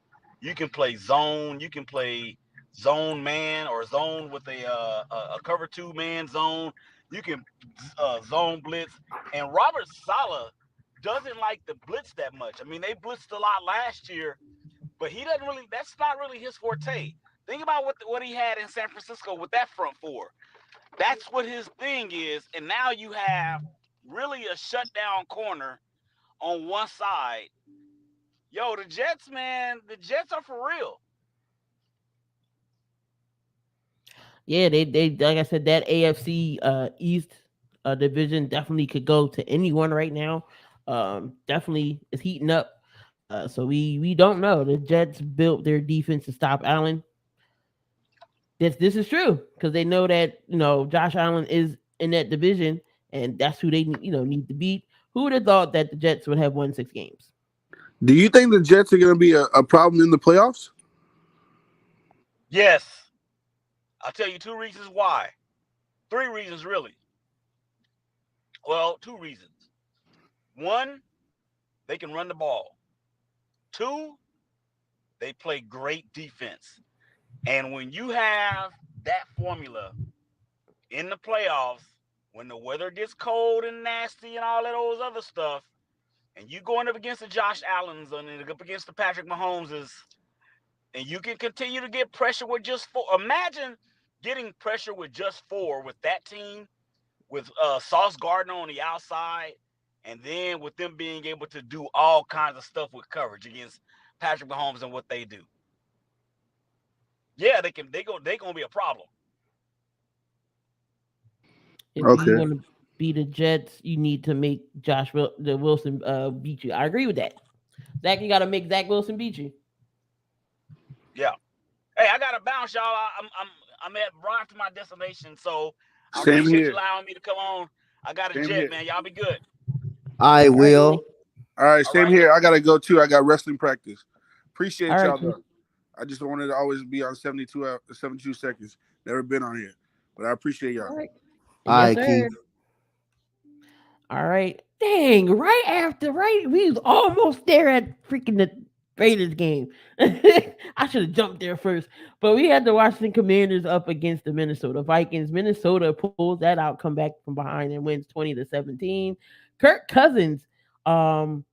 play zone, you can play zone man or zone with a cover two man zone. You can zone blitz, and Robert Sala doesn't like the blitz that much. I mean, they blitzed a lot last year, but he doesn't really. That's not really his forte. Think about what he had in San Francisco with that front four. That's what his thing is, and now you have really a shutdown corner on one side. Yo, the Jets, man, the Jets are for real. Yeah, they like I said, that AFC East division definitely could go to anyone right now. Definitely is heating up. So we don't know. The Jets built their defense to stop Allen. This is true because they know that Josh Allen is in that division, and that's who they need to beat. Who would have thought that the Jets would have won 6 games? Do you think the Jets are going to be a problem in the playoffs? Yes, I'll tell you two reasons why. Three reasons, really. Well, two reasons. One, they can run the ball. Two, they play great defense. And when you have that formula in the playoffs, when the weather gets cold and nasty and all of those other stuff, and you going up against the Josh Allens and up against the Patrick Mahomeses, and you can continue to get pressure with just four. Imagine getting pressure with just four with that team, with Sauce Gardner on the outside, and then with them being able to do all kinds of stuff with coverage against Patrick Mahomes and what they do. Yeah, they can. They gonna be a problem. If you Okay. want to beat the Jets, you need to make the Wilson beat you. I agree with that. Zach, you got to make Zach Wilson beat you. Yeah. Hey, I gotta bounce, y'all. I'm at arrived to my destination, so I Same appreciate you here. allowing me to come on. I got a Same jet, here. man. Y'all be good. I All right, Willie. will. All right, All same right. here. I got to go too. I got wrestling practice. All Appreciate right, y'all, Chris. though. I just wanted to always be on 72 seconds. Never been on here, but I appreciate All y'all. right. All Yes, right, sir. Keith. All right. Dang, right, we was almost there at freaking the Raiders game. I should have jumped there first. But we had the Washington Commanders up against the Minnesota Vikings. Minnesota pulls that out, come back from behind and wins 20-17. Kirk Cousins, um,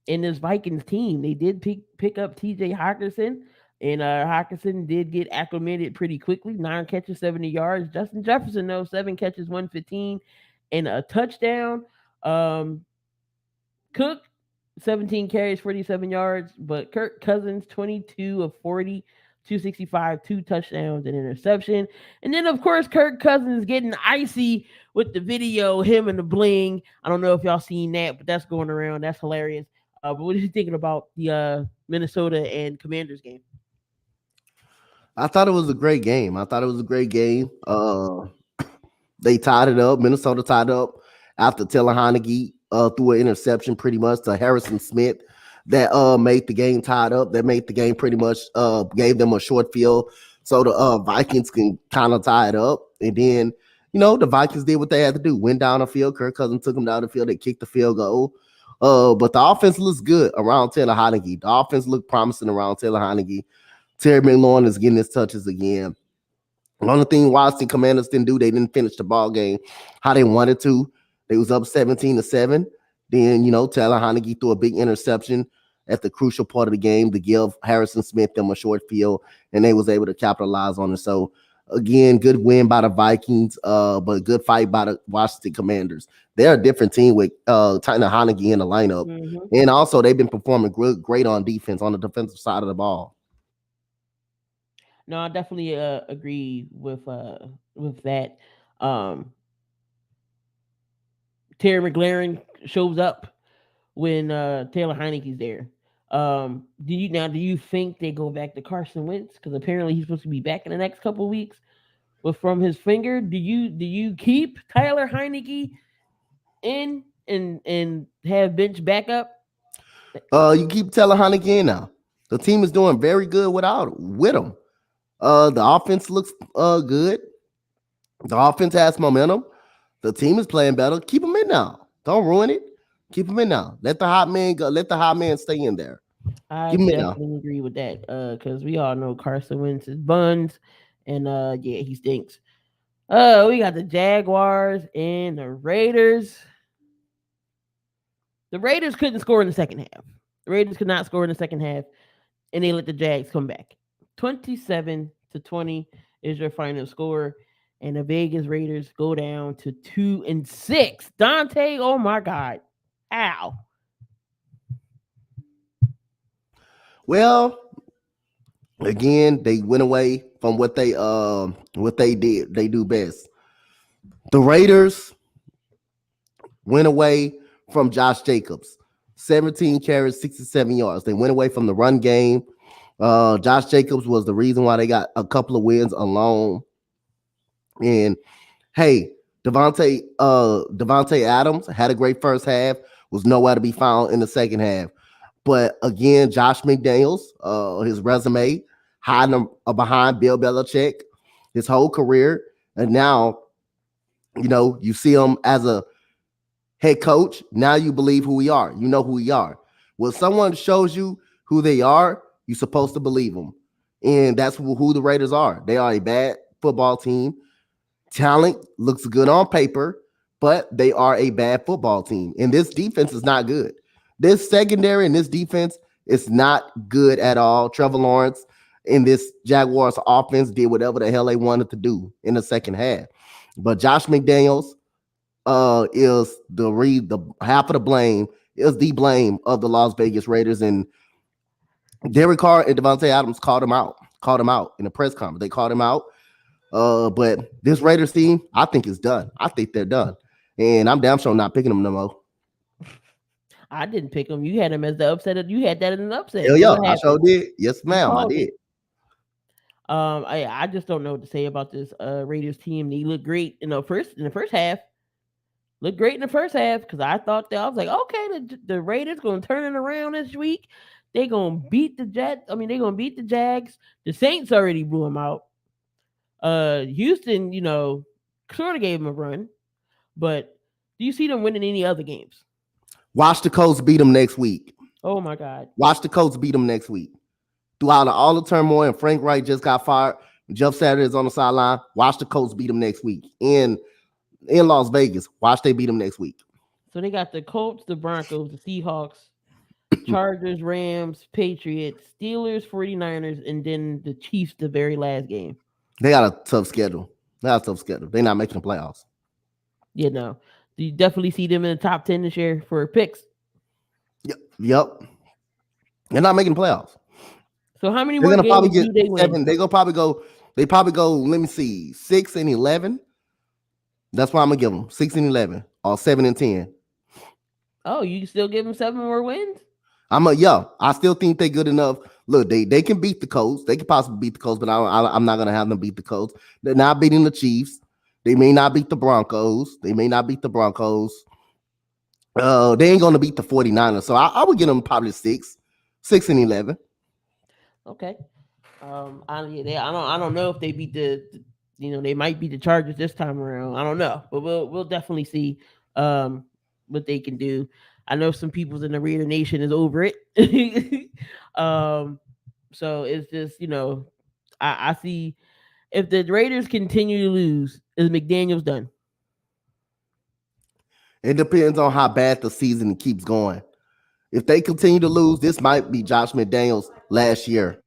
in this Vikings team, they did pick up TJ Hawkinson. And Hawkinson did get acclimated pretty quickly. 9 catches, 70 yards. Justin Jefferson, though, 7 catches, 115, and a touchdown. Um, Cook, 17 carries, 47 yards. But Kirk Cousins, 22 of 40, 265, 2 touchdowns, and interception. And then, of course, Kirk Cousins getting icy with the video, him and the bling. I don't know if y'all seen that, but that's going around. That's hilarious. But what are you thinking about the Minnesota and Commanders game? I thought it was a great game. I thought it was a great game. They tied it up. Minnesota tied up after Taylor Heineke threw an interception pretty much to Harrison Smith that made the game tied up. That made the game pretty much gave them a short field so the Vikings can kind of tie it up. And then, the Vikings did what they had to do. Went down the field. Kirk Cousins took them down the field. They kicked the field goal. But the offense looks good around Taylor Heineke. The offense looked promising around Taylor Heineke. Terry McLaurin is getting his touches again. The only thing Washington Commanders didn't do, they didn't finish the ball game how they wanted to. They was up 17-7. Then, Taylor Heineke threw a big interception at the crucial part of the game to give Harrison Smith them a short field, and they was able to capitalize on it. So, again, good win by the Vikings, but good fight by the Washington Commanders. They're a different team with Taylor Heineke in the lineup. Mm-hmm. And also, they've been performing great on defense, on the defensive side of the ball. No, I definitely agree with that. Um, Terry McLaurin shows up when Taylor Heineke's there. Do you think they go back to Carson Wentz because apparently he's supposed to be back in the next couple of weeks with from his finger? Do you keep Tyler Heineke in and have bench backup. You keep telling Hunt again now. The team is doing very good with him. The offense looks good. The offense has momentum. The team is playing better. Keep him in now. Don't ruin it. Keep him in now. Let the hot man go. Let the hot man stay in there. I Keep him in now. definitely agree with that. Because we all know Carson Wentz is buns, and yeah, he stinks. We got the Jaguars and the Raiders. The Raiders couldn't score in the second half. The Raiders could not score in the second half, and they let the Jags come back. 27-20 is your final score, and the Vegas Raiders go down to 2-6. Donte, oh my God, ow! Well, again, they went away from what they did. They do best. The Raiders went away from Josh Jacobs. 17 carries, 67 yards. They went away from the run game. Josh Jacobs was the reason why they got a couple of wins alone. And hey, Devontae Adams had a great first half, was nowhere to be found in the second half. But again, Josh McDaniels, his resume, hiding him behind Bill Belichick his whole career. And now, you see him as a head coach. Now you believe who we are. You know who we are. When someone shows you who they are, you're supposed to believe them. And that's who the Raiders are. They are a bad football team. Talent looks good on paper, but they are a bad football team. And this defense is not good. This secondary and this defense is not good at all. Trevor Lawrence in this Jaguars offense did whatever the hell they wanted to do in the second half. But Josh McDaniels is the half of the blame is the blame of the Las Vegas Raiders. And Derek Carr and Devontae Adams called him out in a press conference. They called him out. But this Raiders team, I think is done. I think they're done. And I'm damn sure not picking them no more. I didn't pick them. You had them as the upset. You had that as an upset. Hell yeah, I sure did. Yes, ma'am, I did. I just don't know what to say about this Raiders team. They look great in the first half. Looked great in the first half because I thought that I was like, okay, the Raiders gonna turn it around this week. They gonna beat the Jets. I mean, they gonna beat the Jags. The Saints already blew them out. Houston, sort of gave them a run, but do you see them winning any other games? Watch the Colts beat them next week. Oh my God! Watch the Colts beat them next week. Throughout all the turmoil, and Frank Wright just got fired. Jeff Saturday is on the sideline. Watch the Colts beat them next week in Las Vegas. Watch they beat them next week. So they got the Colts, the Broncos, the Seahawks, Chargers, Rams, Patriots, Steelers, 49ers, and then the Chiefs the very last game. They got a tough schedule. They're not making the playoffs. Do you definitely see them in the top 10 this year for picks? Yep. They're not making the playoffs. So how many more games do they win? 7. They probably go, let me see, 6-11. That's why I'm gonna give them 6-11 or 7-10. Oh, you still give them 7 more wins? I still think they're good enough. Look, they can beat the Colts. They can possibly beat the Colts, but I'm not gonna have them beat the Colts. They're not beating the Chiefs. They may not beat the Broncos. They ain't gonna beat the 49ers. So I would give them probably 6-11. Okay. I don't know if they beat they might beat the Chargers this time around. I don't know, but we'll definitely see what they can do. I know some people's in the Raider Nation is over it. So it's just, I see if the Raiders continue to lose, is McDaniels done? It depends on how bad the season keeps going. If they continue to lose, this might be Josh McDaniels' last year.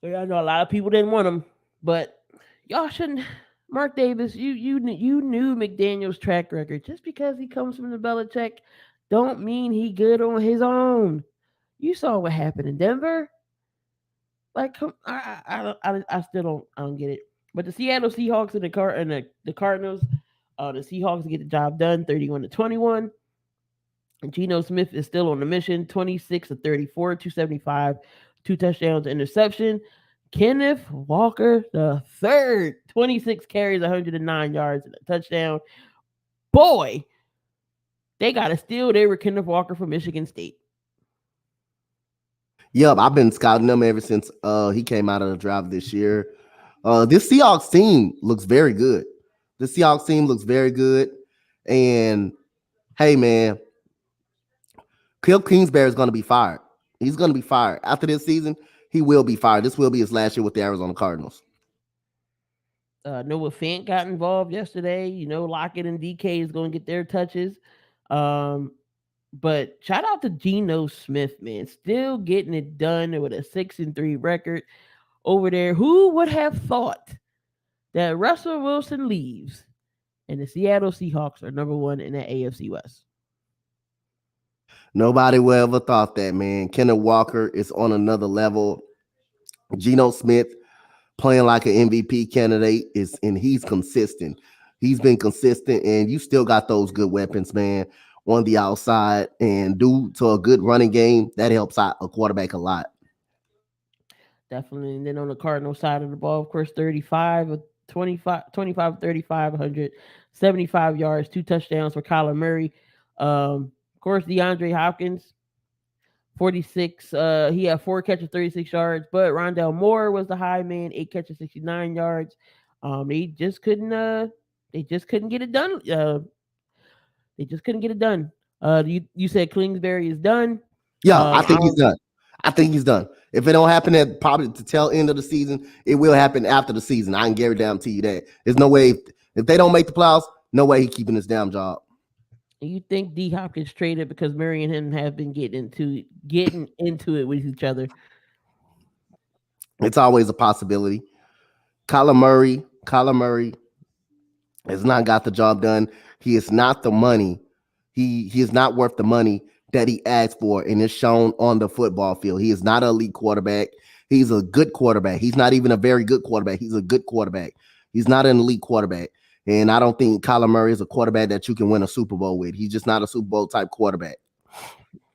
So I know a lot of people didn't want him, but y'all shouldn't. Mark Davis, you knew McDaniel's track record. Just because he comes from the Belichick, don't mean he good on his own. You saw what happened in Denver. Like, I still don't get it. But the Seattle Seahawks and the Cardinals, the Seahawks get the job done, 31-21. And Geno Smith is still on the mission, 26-34, 275, 2 touchdowns, interception. Kenneth Walker the third, 26 carries, 109 yards, and a touchdown. Boy, they got a steal there with Kenneth Walker from Michigan State. Yep, I've been scouting him ever since he came out of the draft this year. This Seahawks team looks very good. The Seahawks team looks very good. And hey, man, Cliff Kingsbury is going to be fired. He's going to be fired after this season. He will be fired. This will be his last year with the Arizona Cardinals. Noah Fant got involved yesterday. Lockett and DK is going to get their touches. Um, but shout out to Geno Smith, man, still getting it done with a 6-3 record over there. Who would have thought that Russell Wilson leaves and the Seattle Seahawks are number one in the AFC West? Nobody would ever thought that, man. Kenneth Walker is on another level. Geno Smith playing like an MVP candidate and he's consistent. He's been consistent, and you still got those good weapons, man, on the outside. And due to a good running game, that helps out a quarterback a lot. Definitely. And then on the Cardinal side of the ball, of course, 25, 175 yards, 2 touchdowns for Kyler Murray. Of course, DeAndre Hopkins, 46. He had 4 catches, 36 yards, but Rondell Moore was the high man, 8 catches, 69 yards. They just couldn't get it done. They just couldn't get it done. You said Kingsbury is done. Yeah, I I think he's done. I think he's done. If it don't happen at probably the tail end of the season, it will happen after the season. I can guarantee you that. There's no way if they don't make the playoffs, no way he's keeping his damn job. You think D Hop gets traded because Murray and him have been getting into it with each other? It's always a possibility. Kyler Murray has not got the job done. He is not the money. He is not worth the money that he asked for, and it's shown on the football field. He is not an elite quarterback. He's a good quarterback. He's not even a very good quarterback. He's a good quarterback. He's not an elite quarterback. And I don't think Kyler Murray is a quarterback that you can win a Super Bowl with. He's just not a Super Bowl type quarterback.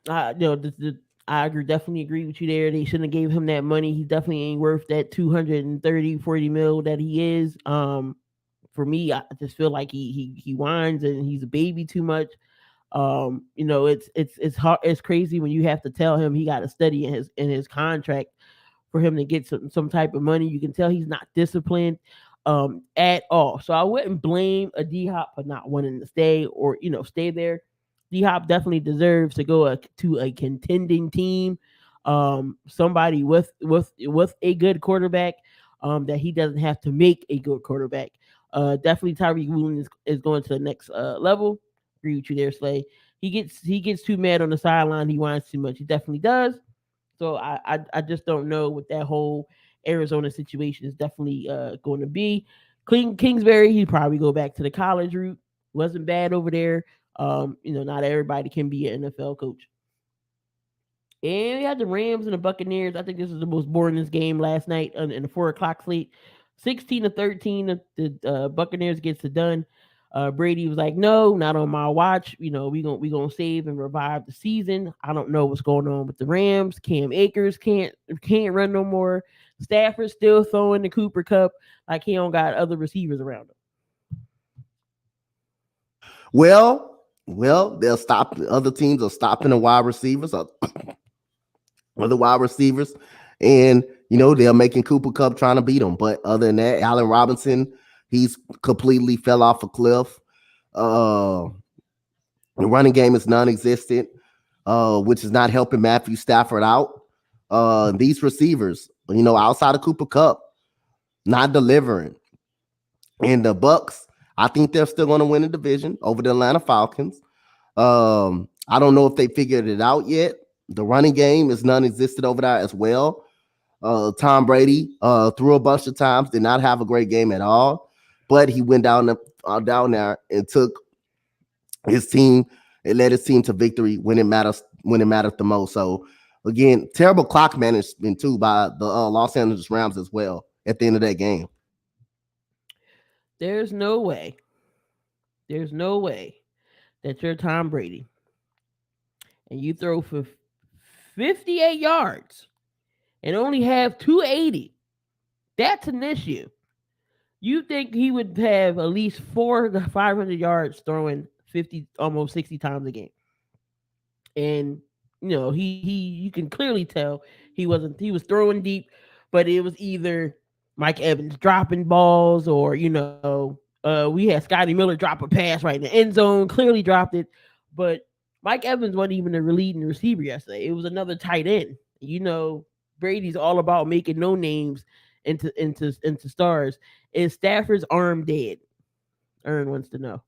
I definitely agree with you there. They shouldn't have gave him that money. He definitely ain't worth that 230-40 mil that he is. For me, I just feel like he whines and he's a baby too much. It's hard. It's crazy when you have to tell him he got to study in his contract for him to get some type of money. You can tell he's not disciplined at all. So I wouldn't blame a D Hop for not wanting to stay or stay there. D Hop definitely deserves to go to a contending team, somebody with a good quarterback, that he doesn't have to make a good quarterback. Definitely Tyreek Woolen is going to the next level. Agree with you there, Slay. He gets too mad on the sideline. He whines too much. He definitely does. So I just don't know what that whole Arizona situation is definitely going to be. Kingsbury, he'd probably go back to the college route. Wasn't bad over there. Not everybody can be an NFL coach. And we had the Rams and the Buccaneers. I think this is the most boringest game last night in the 4 o'clock slate. 16-13, the Buccaneers gets it done. Brady was like, "No, not on my watch. We gonna save and revive the season. I don't know what's going on with the Rams. Cam Akers can't run no more. Stafford still throwing the Cooper Cup like he don't got other receivers around him." They'll stop. Other teams are stopping the wide receivers or the wide receivers, and they're making Cooper Cup trying to beat them. But other than that, Allen Robinson, he's completely fell off a cliff. The running game is non-existent, which is not helping Matthew Stafford out. These receivers, outside of Cooper Cup, not delivering. And the Bucks, I think they're still going to win the division over the Atlanta Falcons. I don't know if they figured it out yet. The running game is non-existent over there as well. Tom Brady threw a bunch of times, did not have a great game at all, but he went down there and took his team and led his team to victory when it mattered the most. So again, terrible clock management too by the Los Angeles Rams as well at the end of that game. There's no way. There's no way that you're Tom Brady and you throw for 58 yards and only have 280 That's an issue. You think he would have at least 4 to 500 yards throwing 50, almost 60 times a game, and he you can clearly tell he was throwing deep, but it was either Mike Evans dropping balls, or we had Scotty Miller drop a pass right in the end zone, clearly dropped it, but Mike Evans wasn't even the leading receiver yesterday. It was another tight end. Brady's all about making no names into stars. Is Stafford's arm dead? Aaron wants to know.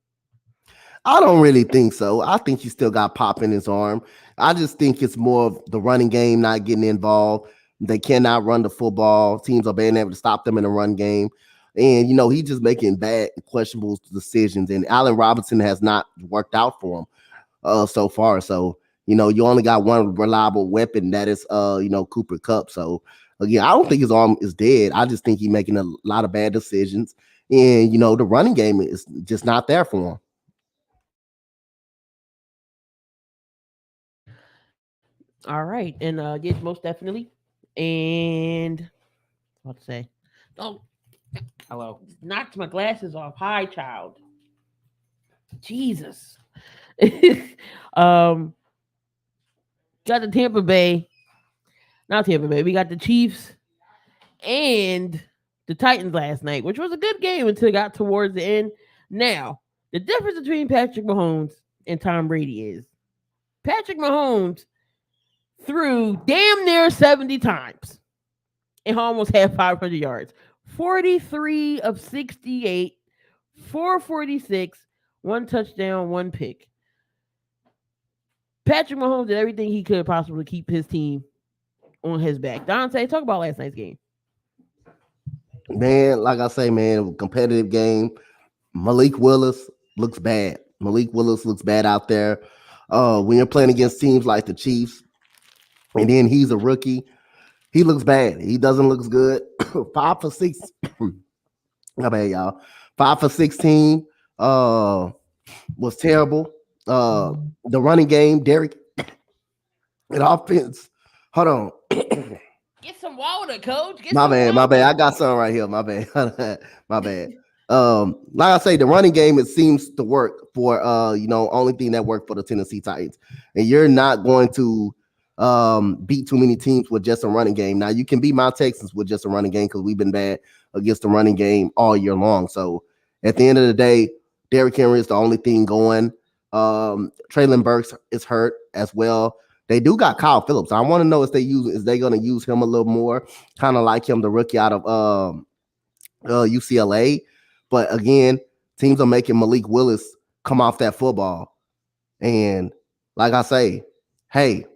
I don't really think so. I think he still got pop in his arm. I just think it's more of the running game not getting involved. They cannot run the football. Teams are being able to stop them in the run game. And, he's just making bad, questionable decisions. And Allen Robinson has not worked out for him so far. So, you only got one reliable weapon, that is, Cooper Kupp. So, again, I don't think his arm is dead. I just think he's making a lot of bad decisions. And, the running game is just not there for him. All right, and yes, most definitely. And what to say? Oh, hello. Knocked my glasses off. Hi, child. Jesus. um, got the Tampa Bay. Not Tampa Bay. We got the Chiefs and the Titans last night, which was a good game until it got towards the end. Now, the difference between Patrick Mahomes and Tom Brady is Patrick Mahomes threw damn near 70 times and almost had 500 yards. 43 of 68, 446, one touchdown, one pick. Patrick Mahomes did everything he could possibly to keep his team on his back. Donte, talk about last night's game. Man, like I say, man, competitive game. Malik Willis looks bad. Malik Willis looks bad out there. When you're playing against teams like the Chiefs, and then he's a rookie, he looks bad. He doesn't look good. 5 for 6. My bad, y'all. 5 for 16. Was terrible. The running game, Derek, and offense. Hold on. Get some water, coach. My bad. I got something right here. My bad. My bad. Like I say, the running game, it seems to work for only thing that worked for the Tennessee Titans. And you're not going to beat too many teams with just a running game. Now you can beat my Texans with just a running game because we've been bad against the running game all year long. So at the end of the day, Derrick Henry is the only thing going. Traylon Burks is hurt as well. They do got Kyle Phillips. I want to know if they going to use him a little more, kind of like him, the rookie out of UCLA. But again, teams are making Malik Willis come off that football. And like I say, hey,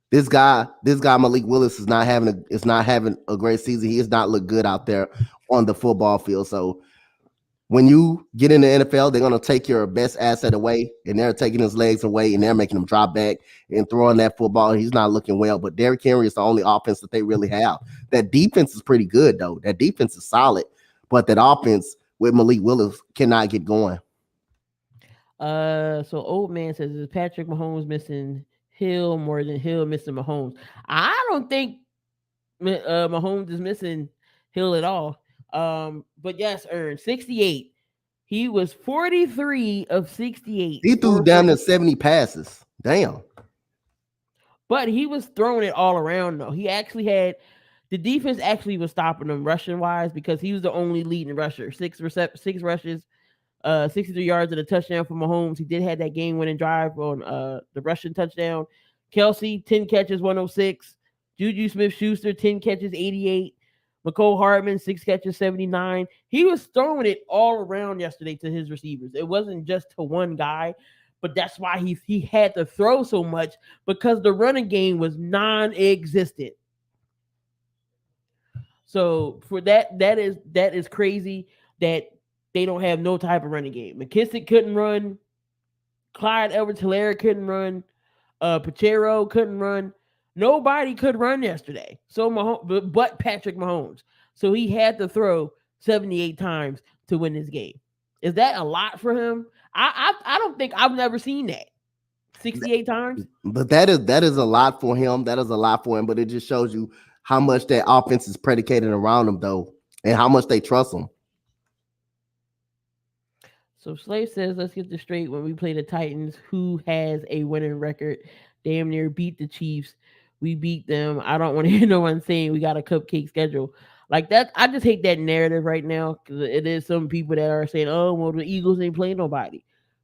this guy Malik Willis is not having a great season. He has not looked good out there on the football field. So when you get in the NFL, they're going to take your best asset away, and they're taking his legs away, and they're making him drop back and throwing that football. He's not looking well, but Derrick Henry is the only offense that they really have. That defense is pretty good, though. That defense is solid, but that offense with Malik Willis cannot get going. So old man says, is Patrick Mahomes missing Hill more than Hill missing Mahomes? I don't think Mahomes is missing Hill at all. But yes, Ern, 68. He was 43 of 68. He threw down to 70 passes. Damn. But he was throwing it all around, though. He actually had the defense actually was stopping him rushing wise because he was the only leading rusher. 6 rushes, 63 yards and a touchdown for Mahomes. He did have that game-winning drive on the rushing touchdown. Kelsey, 10 catches, 106. Juju Smith-Schuster, 10 catches, 88. McCole Hardman, 6 catches, 79. He was throwing it all around yesterday to his receivers. It wasn't just to one guy, but that's why he had to throw so much because the running game was non-existent. So for that is crazy that they don't have no type of running game. McKissick couldn't run. Clyde Edwards-Helaire couldn't run. Pachero couldn't run. Nobody could run yesterday. So but Patrick Mahomes. So he had to throw 78 times to win this game. Is that a lot for him? I don't think I've never seen that. 68 times. But that is a lot for him. That is a lot for him. But it just shows you how much that offense is predicated around them, though, and how much they trust them. So Slave says, let's get this straight. When we play the Titans, who has a winning record, damn near beat the Chiefs. We beat them. I don't want to hear no one saying we got a cupcake schedule. Like that, I just hate that narrative right now because it is some people that are saying, "Oh, well, the Eagles ain't playing nobody."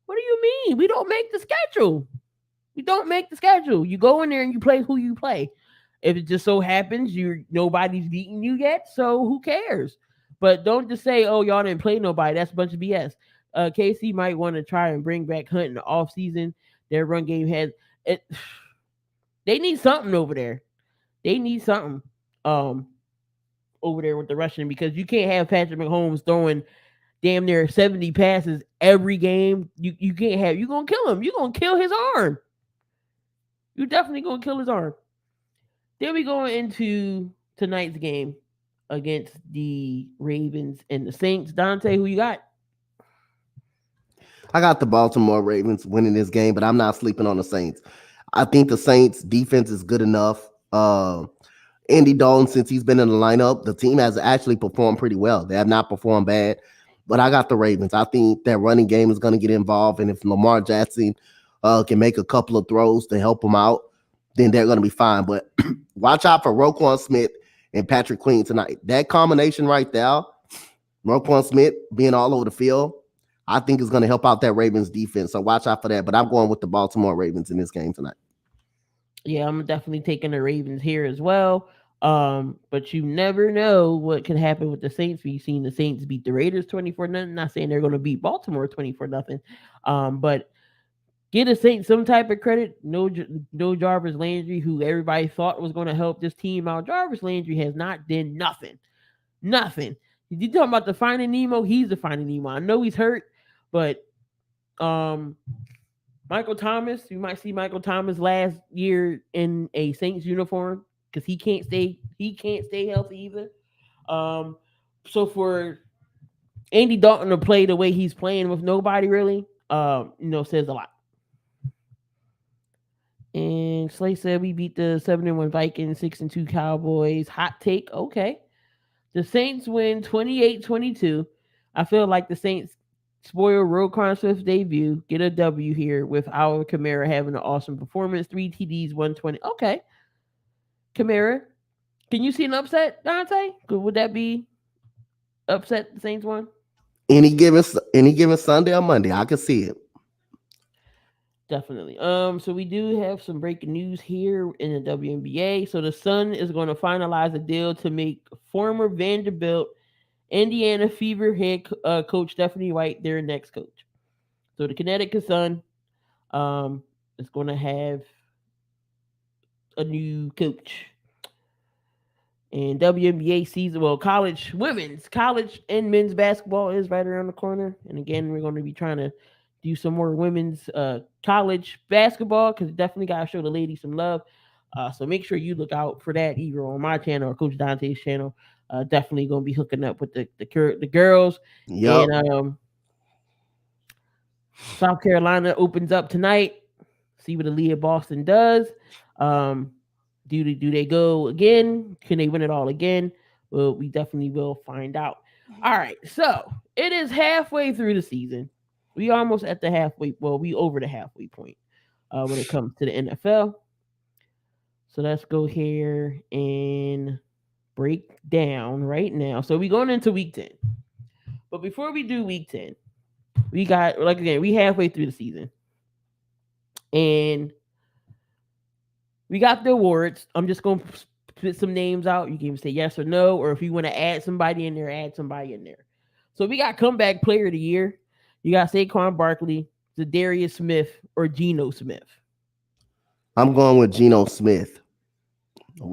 What do you mean? We don't make the schedule. We don't make the schedule. You go in there and you play who you play. If it just so happens you nobody's beating you yet, so who cares? But don't just say, "Oh, y'all didn't play nobody." That's a bunch of BS. KC might want to try and bring back Hunt in the off season. Their run game has it. They need something over there. They need something um over there with the rushing because you can't have Patrick Mahomes throwing damn near 70 passes every game. You can't have you gonna kill him. You're gonna kill his arm. You're definitely gonna kill his arm. Then we go into tonight's game against the Ravens and the Saints. Dante, who you got? I got the Baltimore Ravens winning this game, but I'm not sleeping on the Saints. I think the Saints defense is good enough. Andy Dalton, since he's been in the lineup, the team has actually performed pretty well. They have not performed bad, but I got the Ravens. I think that running game is going to get involved, and if Lamar Jackson can make a couple of throws to help them out, then they're going to be fine. But watch out for Roquan Smith and Patrick Queen tonight. That combination right there, Roquan Smith being all over the field, I think is going to help out that Ravens defense. So watch out for that. But I'm going with the Baltimore Ravens in this game tonight. Yeah, I'm definitely taking the Ravens here as well. But you never know what can happen with the Saints. We've seen the Saints beat the Raiders 24-0. Not saying they're going to beat Baltimore 24-0. But get the Saints some type of credit. No Jarvis Landry, who everybody thought was going to help this team out. Jarvis Landry has not done nothing. Nothing. You talking about the Finding Nemo? He's the Finding Nemo. I know he's hurt, but Michael Thomas, you might see Michael Thomas last year in a Saints uniform because he can't stay healthy either. Um, so for Andy Dalton to play the way he's playing with nobody really, says a lot. And Slay said we beat the 7-1 Vikings, 6-2 Cowboys. Hot take, okay. The Saints win 28-22. I feel like the Saints spoil Roquan Swift's debut, get a W here with our Kamara having an awesome performance. 3 TDs, 120. Okay. Kamara, can you see an upset, Dante? Would that be upset the Saints won? Any given Sunday or Monday, I can see it. Definitely. So we do have some breaking news here in the WNBA. So the Sun is going to finalize a deal to make former Vanderbilt Indiana Fever head coach Stephanie White their next coach. So the Connecticut Sun is going to have a new coach. And WNBA season, well, college and men's basketball is right around the corner. And again, we're going to be trying to do some more women's college basketball because definitely got to show the ladies some love. So make sure you look out for that either on my channel or Coach Dante's channel. Definitely going to be hooking up with the girls. Yep. And South Carolina opens up tonight. See what Aaliyah Boston does. Do they go again? Can they win it all again? Well, we definitely will find out. All right, so it is halfway through the season. We almost at the halfway. Well, we over the halfway point when it comes to the NFL. So let's go here and break down right now. So we going into week 10. But before we do week 10, we got we halfway through the season. And we got the awards. I'm just going to put some names out. You can even say yes or no, or if you want to add somebody in there, add somebody in there. So we got comeback player of the year. You got Saquon Barkley, Zadarius Smith, or Geno Smith. I'm going with Geno Smith. So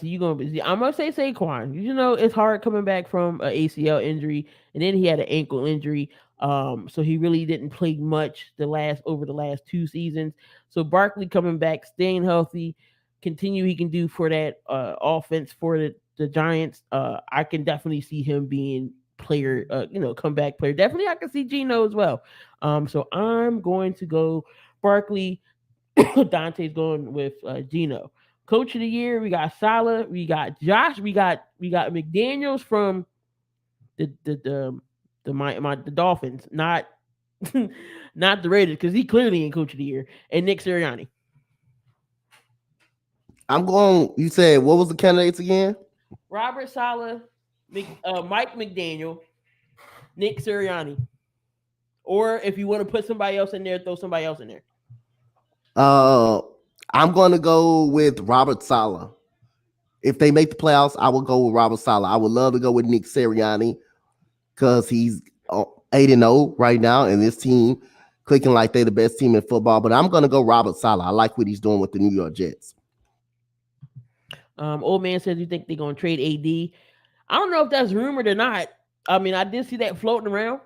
you I'm gonna say Saquon. You know, it's hard coming back from an ACL injury, and then he had an ankle injury. So he really didn't play much over the last 2 seasons. So Barkley coming back, staying healthy, continue he can do for that offense for the Giants. I can definitely see him being player, comeback player. Definitely, I can see Geno as well. So I'm going to go Barkley. Dante's going with Gino. Coach of the year, we got Salah, we got Josh, we got McDaniels from the Dolphins, not not the Raiders, because he clearly ain't coach of the year, and Nick Sirianni. I'm going. You said what was the candidates again? Robert Sala, Mike McDaniel, Nick Sirianni. Or if you want to put somebody else in there, throw somebody else in there. Uh, I'm going to go with Robert Sala. If they make the playoffs, I will go with Robert Sala. I would love to go with Nick Sirianni because he's 8-0 right now, and this team clicking like they're the best team in football. But I'm going to go Robert Sala. I like what he's doing with the New York Jets. Old man says you think they're gonna trade AD. I don't know if that's rumored or not. I mean, I did see that floating around,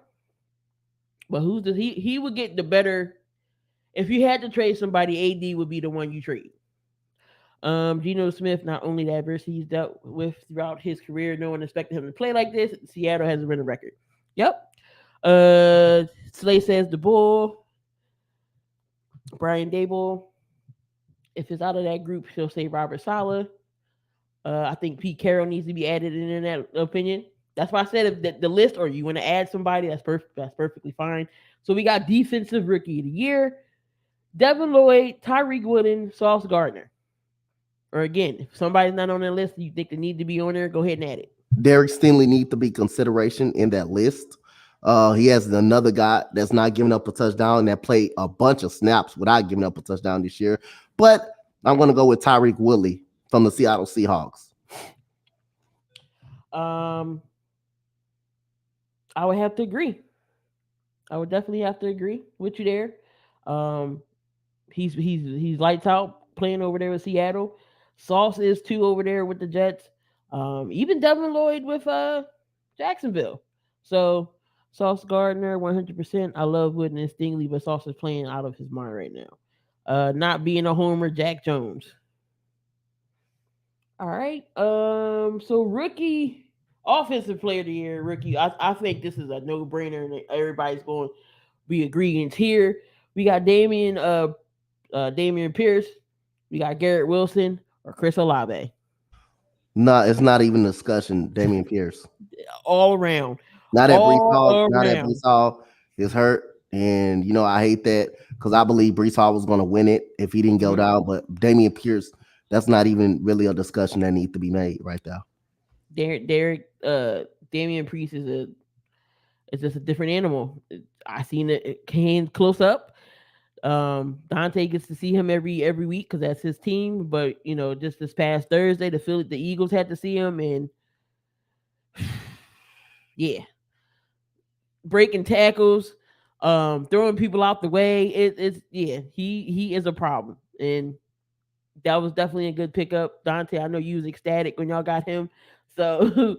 but who's the he would get the better if you had to trade somebody. AD would be the one you trade. Geno Smith, not only the adversity he's dealt with throughout his career, no one expected him to play like this. Seattle has a winning record. Yep. Slay says the Bull. Brian Dable. If it's out of that group, he'll say Robert Sala. I think Pete Carroll needs to be added in that opinion. That's why I said if the list, or you want to add somebody, that's perfect. That's perfectly fine. So we got defensive rookie of the year, Devin Lloyd, Tyreek Wooden, Sauce Gardner. Or again, if somebody's not on that list, you think they need to be on there, go ahead and add it. Derek Stingley needs to be consideration in that list. He has another guy that's not giving up a touchdown that played a bunch of snaps without giving up a touchdown this year. But I'm going to go with Tyreek Woodley from the Seattle Seahawks. I would have to agree. I would definitely have to agree with you there. He's lights out playing over there with Seattle. Sauce is too over there with the Jets. Even Devin Lloyd with Jacksonville. So Sauce Gardner, 100%. I love Wooden and Stingley, but Sauce is playing out of his mind right now. Not being a homer, Jack Jones. All right. So rookie offensive player of the year, rookie. I think this is a no brainer, and everybody's going to be agreeing here. We got Damian Pierce. We got Garrett Wilson or Chris Olave. No, it's not even a discussion. Damian Pierce. All around. Now that All Brees around. Hall is hurt, and I hate that because I believe Brees Hall was going to win it if he didn't go Mhm. down. But Damian Pierce, that's not even really a discussion that needs to be made right there. Damian Priest is just a different animal. I seen it came close up. Dante gets to see him every week because that's his team. But just this past Thursday, the Eagles had to see him, and yeah, breaking tackles, throwing people out the way. It's yeah, he is a problem, and that was definitely a good pickup. Dante, I know you was ecstatic when y'all got him, so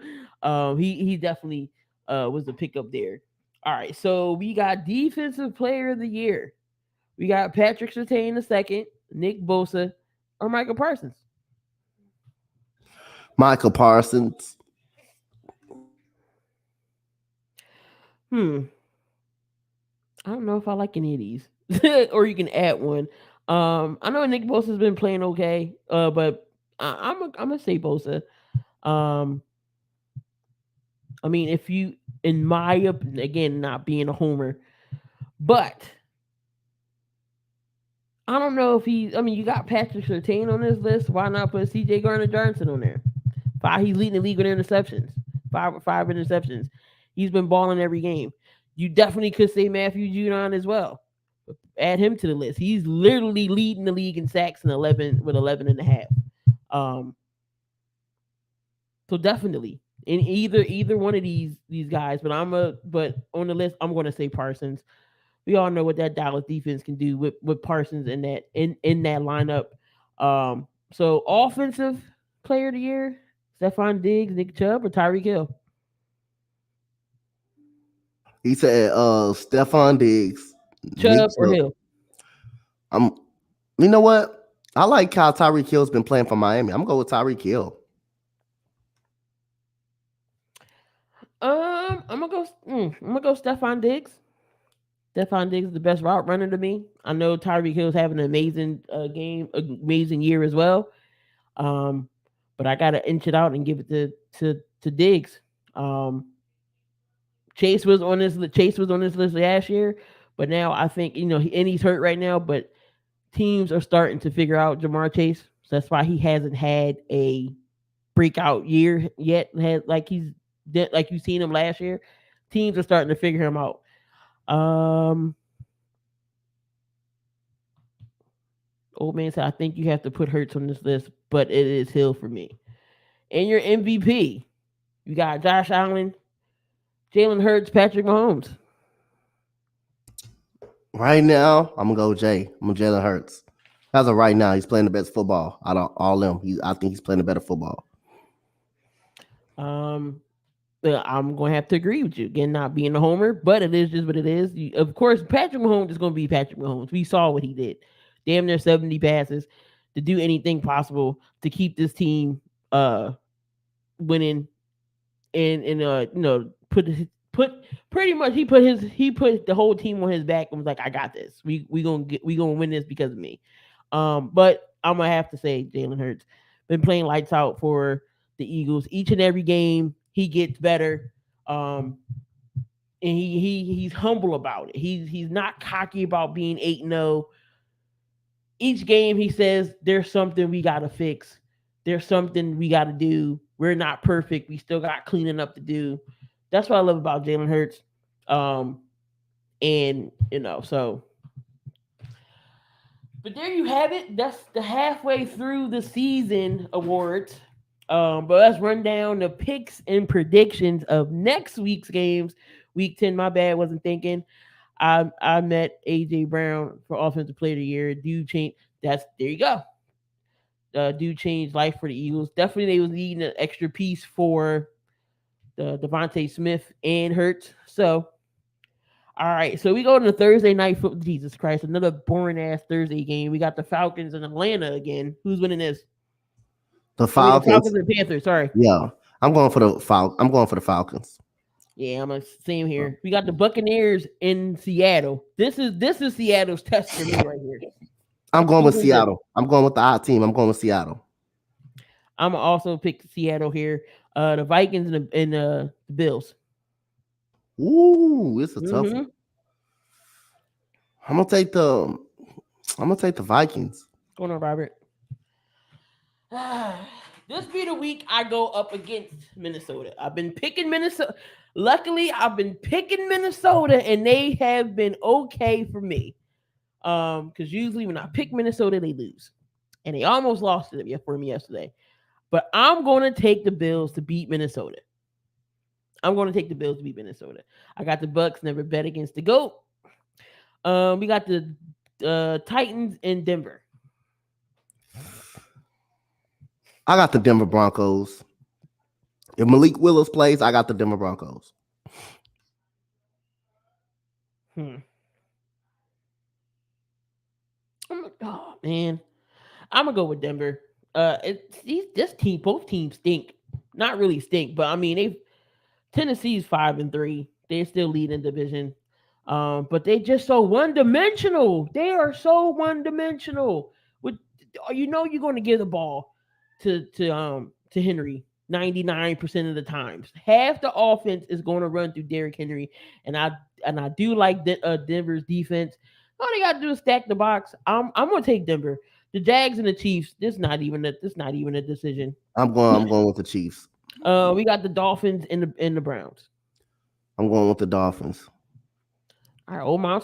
he definitely was a pickup there. All right, so we got defensive player of the year. We got Patrick Surtain the second, Nick Bosa, or Michael Parsons. Michael Parsons. I don't know if I like any of these, or you can add one. I know Nick Bosa's been playing okay, but I'm gonna say Bosa. Um, I mean, if you, in my opinion, again, not being a homer, but I don't know if he. I mean, you got Patrick Surtain on this list. Why not put C.J. Garner Johnson on there? He's leading the league with interceptions. Five interceptions. He's been balling every game. You definitely could say Matthew Judon as well. Add him to the list. He's literally leading the league in sacks in 11 with 11 and a half. So definitely in either one of these guys, but but on the list I'm going to say Parsons. We all know what that Dallas defense can do with Parsons in that lineup. So offensive player of the year, Stephon Diggs, Nick Chubb, or Tyreek Hill. He said Stephon Diggs, Nick Chubb or Chubb. Hill? I'm you know what? I like how Tyreek Hill's been playing for Miami. I'm going with Tyreek Hill. I'm gonna go Stephon Diggs. Stephon Diggs is the best route runner to me. I know Tyreek Hill's having an amazing amazing year as well. Um, but I gotta inch it out and give it to Diggs. Um, Chase was on this list last year, but now I think and he's hurt right now. But teams are starting to figure out Jamar Chase, so that's why he hasn't had a breakout year yet. Had like you seen him last year. Teams are starting to figure him out. Um, Old man said, I think you have to put Hurts on this list, but it is Hill for me. And your MVP, you got Josh Allen, Jalen Hurts, Patrick Mahomes. Right now, I'm gonna go Jay. I'm gonna Jalen Hurts. As of right now, he's playing the best football out of all them. I think he's playing the better football. Um, I'm going to have to agree with you. Again, not being a homer, but it is just what it is. Of course, Patrick Mahomes is going to be Patrick Mahomes. We saw what he did. Damn near 70 passes to do anything possible to keep this team winning and put pretty much he put the whole team on his back and was like, I got this. We gonna win this because of me. But I'm gonna have to say Jalen Hurts been playing lights out for the Eagles each and every game. He gets better. And he's humble about it. He's not cocky about being 8-0. Each game he says there's something we gotta fix. There's something we gotta do. We're not perfect. We still got cleaning up to do. That's what I love about Jalen Hurts. And so but there you have it. That's the halfway through the season awards. But let's run down the picks and predictions of next week's games. Week 10, my bad, wasn't thinking. I met AJ Brown for Offensive Player of the Year. Dude changed. There you go. Dude changed life for the Eagles. Definitely, they was needing an extra piece for the Devontae Smith and Hurts. So, all right. So we go to the Thursday night football. Jesus Christ, another boring ass Thursday game. We got the Falcons in Atlanta again. Who's winning this? The I mean, the Falcons. Falcons and Panthers. Sorry. Yeah, I'm going for the I'm going for the Falcons. Yeah, I'm same here. We got the Buccaneers in Seattle. This is Seattle's test for me right here. I'm going with Seattle. I'm going with the odd team. I'm going with Seattle. I'm gonna also pick Seattle here. The Vikings and the Bills. Ooh, it's a tough one. I'm gonna take the Vikings. What's going on, Robert? This be the week I go up against Minnesota. I've been picking Minnesota. Luckily, I've been picking Minnesota, and they have been okay for me. Because usually when I pick Minnesota, they lose, and they almost lost it for me yesterday. But I'm going to take the Bills to beat Minnesota. I'm going to take the Bills to beat Minnesota. I got the Bucks. Never bet against the GOAT. We got the Titans in Denver. I got the Denver Broncos. If Malik Willis plays, I got the Denver Broncos. Oh man, I'm gonna go with Denver. Both teams stink. Not really stink, but I mean Tennessee's 5-3. They're still leading division. But they just so one dimensional. They are so one dimensional. You're going to give the ball to Henry 99% of the times. Half the offense is going to run through Derrick Henry, and I do like Denver's defense. All they got to do is stack the box. I'm going to take Denver. The Jags and the Chiefs. This not even a decision. I'm going with the Chiefs. We got the Dolphins and the Browns. I'm going with the Dolphins. All right, old man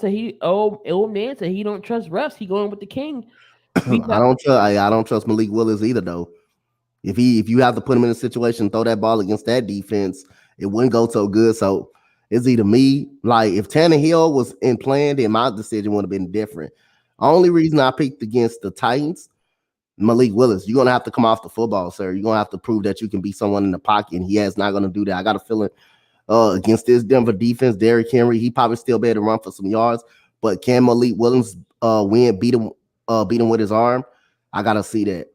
said he don't trust refs. He going with the king. I don't trust Malik Willis either though. If you have to put him in a situation, throw that ball against that defense, it wouldn't go so good. So it's either me. Like if Tannehill was in plan, then my decision would have been different. Only reason I picked against the Titans, Malik Willis, you're gonna have to come off the football, sir. You're gonna have to prove that you can be someone in the pocket, and he is not gonna do that. I got a feeling against this Denver defense, Derrick Henry, he probably still be able to run for some yards, but can Malik Willis beat him with his arm? I gotta see that.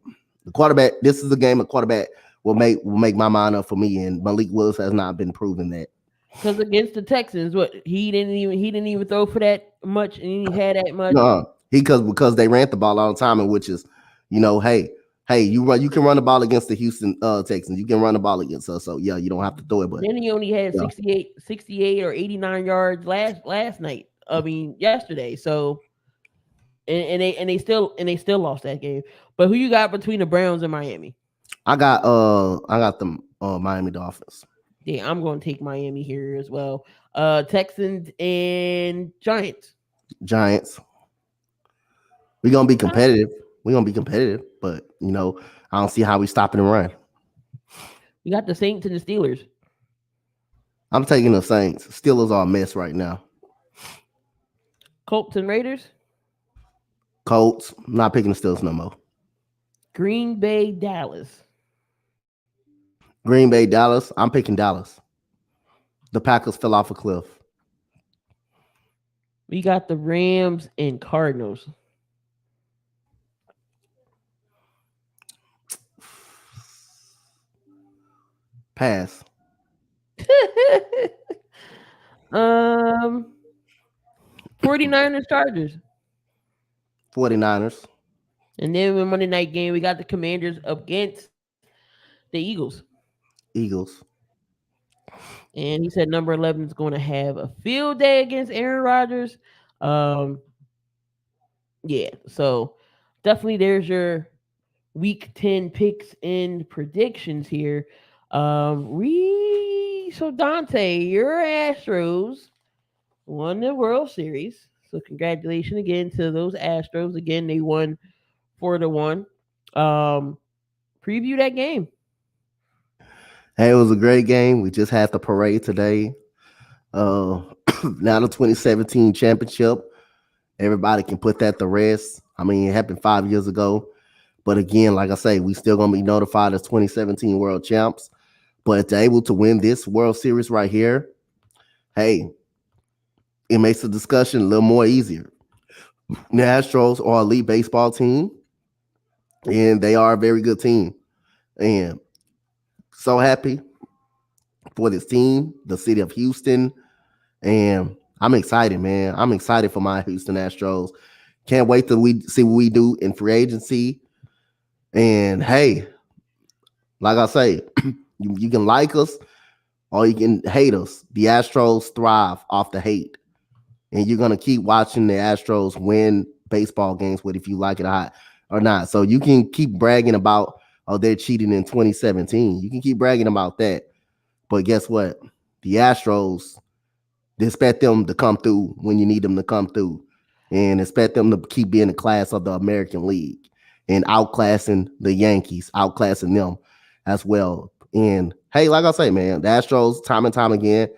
The quarterback, this is a game of quarterback will make my mind up for me, and Malik Willis has not been proven that. Because against the Texans, what he didn't even throw for that much, and he had that much. No, he because they ran the ball all the time, and which is, hey, you can run the ball against the Houston Texans. You can run the ball against us. So yeah, you don't have to throw it, but Then he only had yeah, 68 or 89 yards last night. I mean yesterday. So and they still lost that game. But who you got between the Browns and Miami? I got them Miami Dolphins, Yeah, I'm going to take Miami here as well. Texans and Giants. Giants. We're gonna be competitive. We're gonna be competitive, but I don't see how we stopping the run. We got the Saints and the Steelers. I'm taking the Saints. Steelers are a mess right now. Colts and Raiders. Colts. I'm not picking the Steelers no more. Green Bay, Dallas. Green Bay, Dallas. I'm picking Dallas. The Packers fell off a cliff. We got the Rams and Cardinals. Pass. um 49ers Chargers. 49ers. And then in Monday night game, we got the Commanders against the Eagles. Eagles. And he said number 11 is going to have a field day against Aaron Rodgers. Um, yeah, so definitely there's your week 10 picks and predictions here. So Dante, your Astros won the World Series. So congratulations again to those Astros. Again, they won 4-1. Preview that game. Hey, it was a great game. We just had the parade today. Now the 2017 championship. Everybody can put that to rest. I mean, it happened 5 years ago. But again, like I say, we still gonna be notified as 2017 world champs. But to able to win this World Series right here, hey, it makes the discussion a little more easier. The Astros are an elite baseball team, and they are a very good team. And so happy for this team, the city of Houston, and I'm excited, man. I'm excited for my Houston Astros. Can't wait till we see what we do in free agency. And hey, like I say, you can like us or you can hate us. The Astros thrive off the hate. And you're gonna keep watching the Astros win baseball games with if you like it or not. So you can keep bragging about they're cheating in 2017. You can keep bragging about that. But guess what? The Astros, they expect them to come through when you need them to come through. And expect them to keep being the class of the American League and outclassing the Yankees, outclassing them as well. And hey, like I say, man, the Astros, time and time again,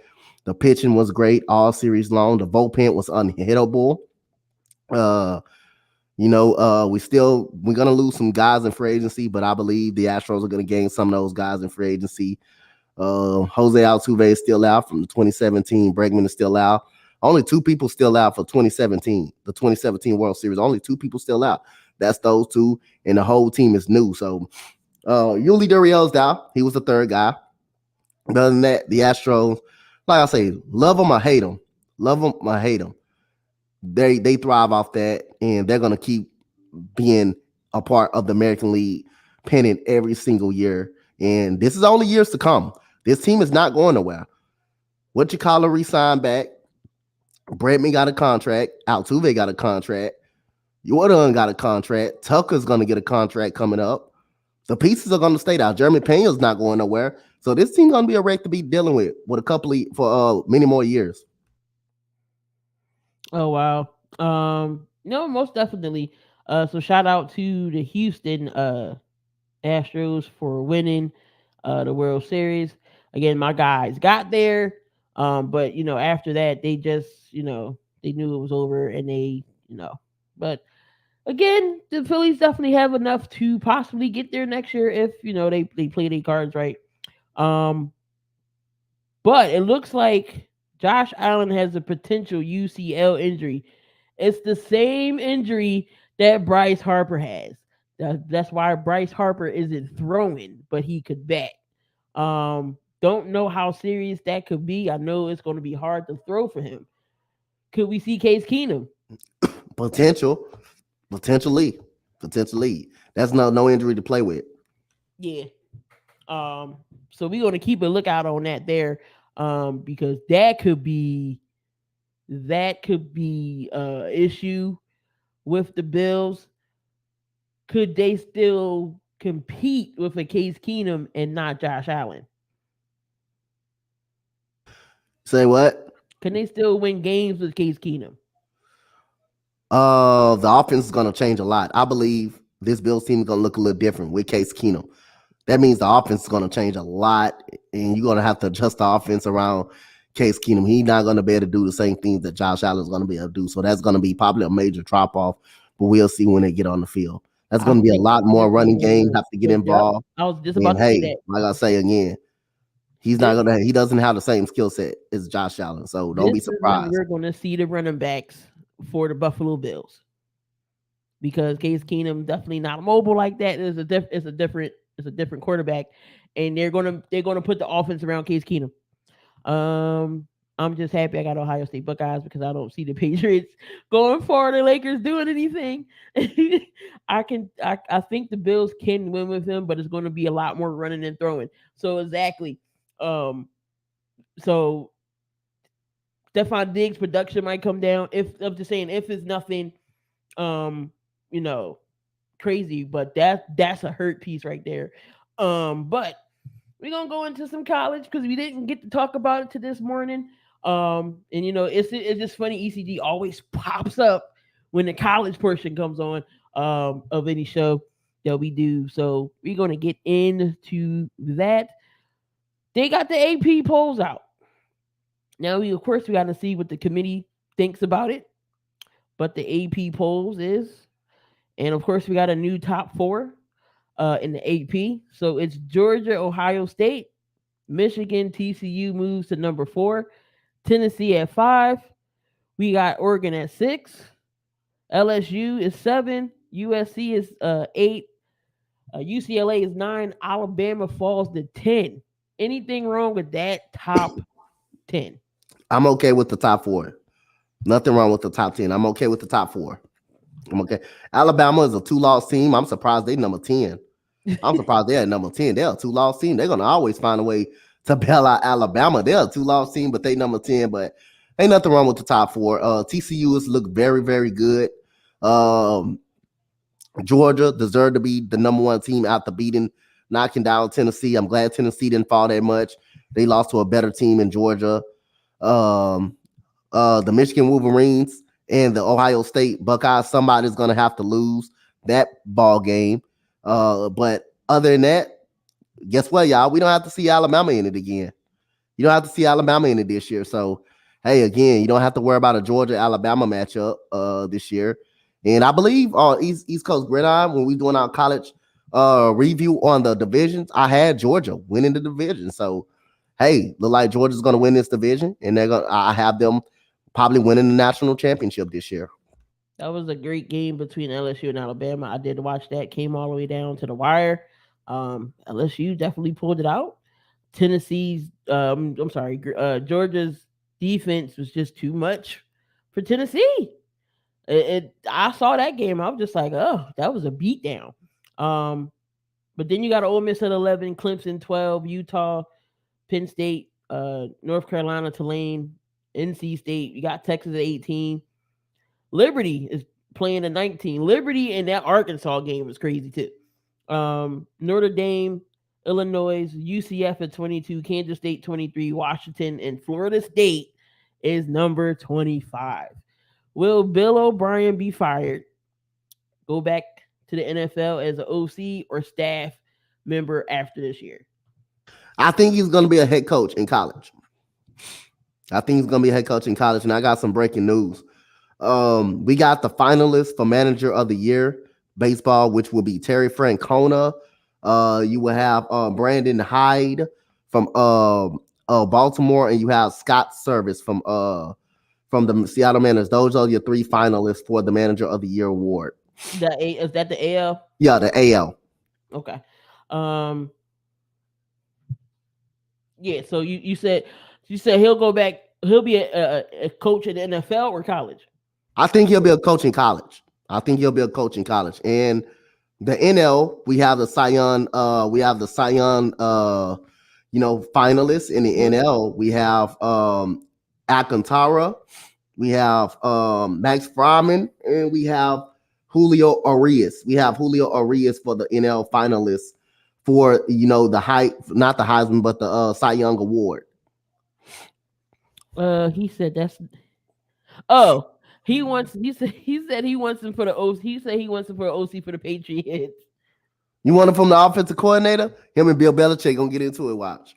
the pitching was great all series long. The bullpen was unhittable. We're gonna lose some guys in free agency, but I believe the Astros are gonna gain some of those guys in free agency. Jose Altuve is still out from the 2017. Bregman is still out. Only two people still out for 2017, the 2017 World Series. Only two people still out. That's those two, and the whole team is new. So, Yuli Gurriel's out. He was the third guy. Other than that, the Astros, like I say, love them or hate them. Love them or hate them. They thrive off that, and they're gonna keep being a part of the American League pennant every single year. And this is only years to come. This team is not going nowhere. What you call a resign back? Bregman got a contract. Altuve got a contract. Jordan got a contract. Tucker's gonna get a contract coming up. The pieces are gonna stay down. Jeremy Pena's not going nowhere. So this team's gonna be a wreck to be dealing with a couple of for many more years. Oh wow. No, most definitely. So shout out to the Houston Astros for winning the World Series. Again, my guys got there. But after that they just, they knew it was over and but again, the Phillies definitely have enough to possibly get there next year if, they play their cards right. Um but it looks like Josh Allen has a potential UCL injury. It's the same injury that Bryce Harper has. That's why Bryce Harper isn't throwing, but he could bat. Um, Don't know how serious that could be. I know it's going to be hard to throw for him. Could we see Case Keenum? Potential, potentially, potentially. That's no injury to play with. Yeah. Um, so we're gonna keep a lookout on that there. Because that could be issue with the Bills. Could they still compete with a Case Keenum and not Josh Allen? Say what? Can they still win games with Case Keenum? The offense is gonna change a lot. I believe this Bills team is gonna look a little different with Case Keenum. That means the offense is gonna change a lot, and you're gonna have to adjust the offense around Case Keenum. He's not gonna be able to do the same things that Josh Allen is gonna be able to do. So that's gonna be probably a major drop off. But we'll see when they get on the field. That's I gonna be a think lot more they're running game. gonna. Have to get Yep. involved. I was just And about to say hey, that. like I say again, he's not This gonna. He doesn't have the same skill set as Josh Allen. So don't this be is when surprised. we're gonna see the running backs for the Buffalo Bills, because Case Keenum definitely not mobile like that. It's a different quarterback, and they're gonna put the offense around Case Keenum. I'm just happy I got Ohio State Buckeyes because I don't see the Patriots going forward. The Lakers doing anything. I think the Bills can win with him, but it's going to be a lot more running and throwing. So exactly. Um. So Stephon Diggs' production might come down. If I'm just saying, if it's nothing, um, you know, crazy, but that's a hurt piece right there. But we're gonna go into some college because we didn't get to talk about it to this morning. And it's just funny. ECG always pops up when the college portion comes on of any show that we do. So we're gonna get into that. They got the AP polls out. Now of course we got to see what the committee thinks about it. But the AP polls is, and of course we got a new top four in the AP. So it's Georgia, Ohio State, Michigan, TCU moves to number 4, Tennessee at 5. We got Oregon at 6, LSU is 7, USC is 8, UCLA is 9, Alabama falls to 10. Anything wrong with that top 10? I'm okay with the top four. Nothing wrong with the top 10. I'm okay with the top four. I'm okay. Alabama is a two-loss team. I'm surprised they number 10. I'm surprised they're at number 10. They're a two-loss team. They're gonna always find a way to bail out Alabama. They're a two-loss team, but they number 10. But ain't nothing wrong with the top four. TCU has looked very, very good. Um, Georgia deserved to be the number 1 team after knocking down Tennessee. I'm glad Tennessee didn't fall that much. They lost to a better team in Georgia. Um, the Michigan Wolverines and the Ohio State Buckeyes, somebody's gonna have to lose that ball game. But other than that, guess what, y'all? We don't have to see Alabama in it again. You don't have to see Alabama in it this year. So, hey, again, you don't have to worry about a Georgia Alabama matchup this year. And I believe on East Coast Gridiron, when we doing our college review on the divisions, I had Georgia winning the division. So, hey, look like Georgia's going to win this division, and I have them probably winning the national championship this year. That was a great game between LSU and Alabama. I did watch that. Came all the way down to the wire. LSU definitely pulled it out. Georgia's defense was just too much for Tennessee. I saw that game. I was just like, oh, that was a beatdown. But then you got Ole Miss at 11, Clemson 12, Utah, Penn State, North Carolina, Tulane, NC State. You got Texas at 18. Liberty is playing at 19. Liberty in that Arkansas game was crazy too. Notre Dame, Illinois, UCF at 22, Kansas State 23, Washington, and Florida State is number 25. Will Bill O'Brien be fired? Go back to the NFL as an OC or staff member after this year? I think he's going to be a head coach in college. I think he's going to be a head coach in college, and I got some breaking news. We got the finalists for Manager of the Year baseball, which will be Terry Francona. You will have Brandon Hyde from Baltimore, and you have Scott Service from the Seattle Mariners. Those are your 3 finalists for the Manager of the Year award. Is that the AL? Yeah, the AL. Okay. Yeah. So you said he'll go back. He'll be a coach in the NFL or college. I think he'll be a coach in college. I think he'll be a coach in college. And the NL, we have the Cy we have the Cy finalists in the Mhm. NL. We have Alcantara, we have Max Fryman, and we have Julio Arias. We have Julio Arias for the NL finalists for the high, not the Heisman, but the Cy Young Award. He said that's. Oh, he wants. He said he wants him for the OC. He said he wants him for OC for the Patriots. You want him from the offensive coordinator? Him and Bill Belichick gonna get into it. Watch.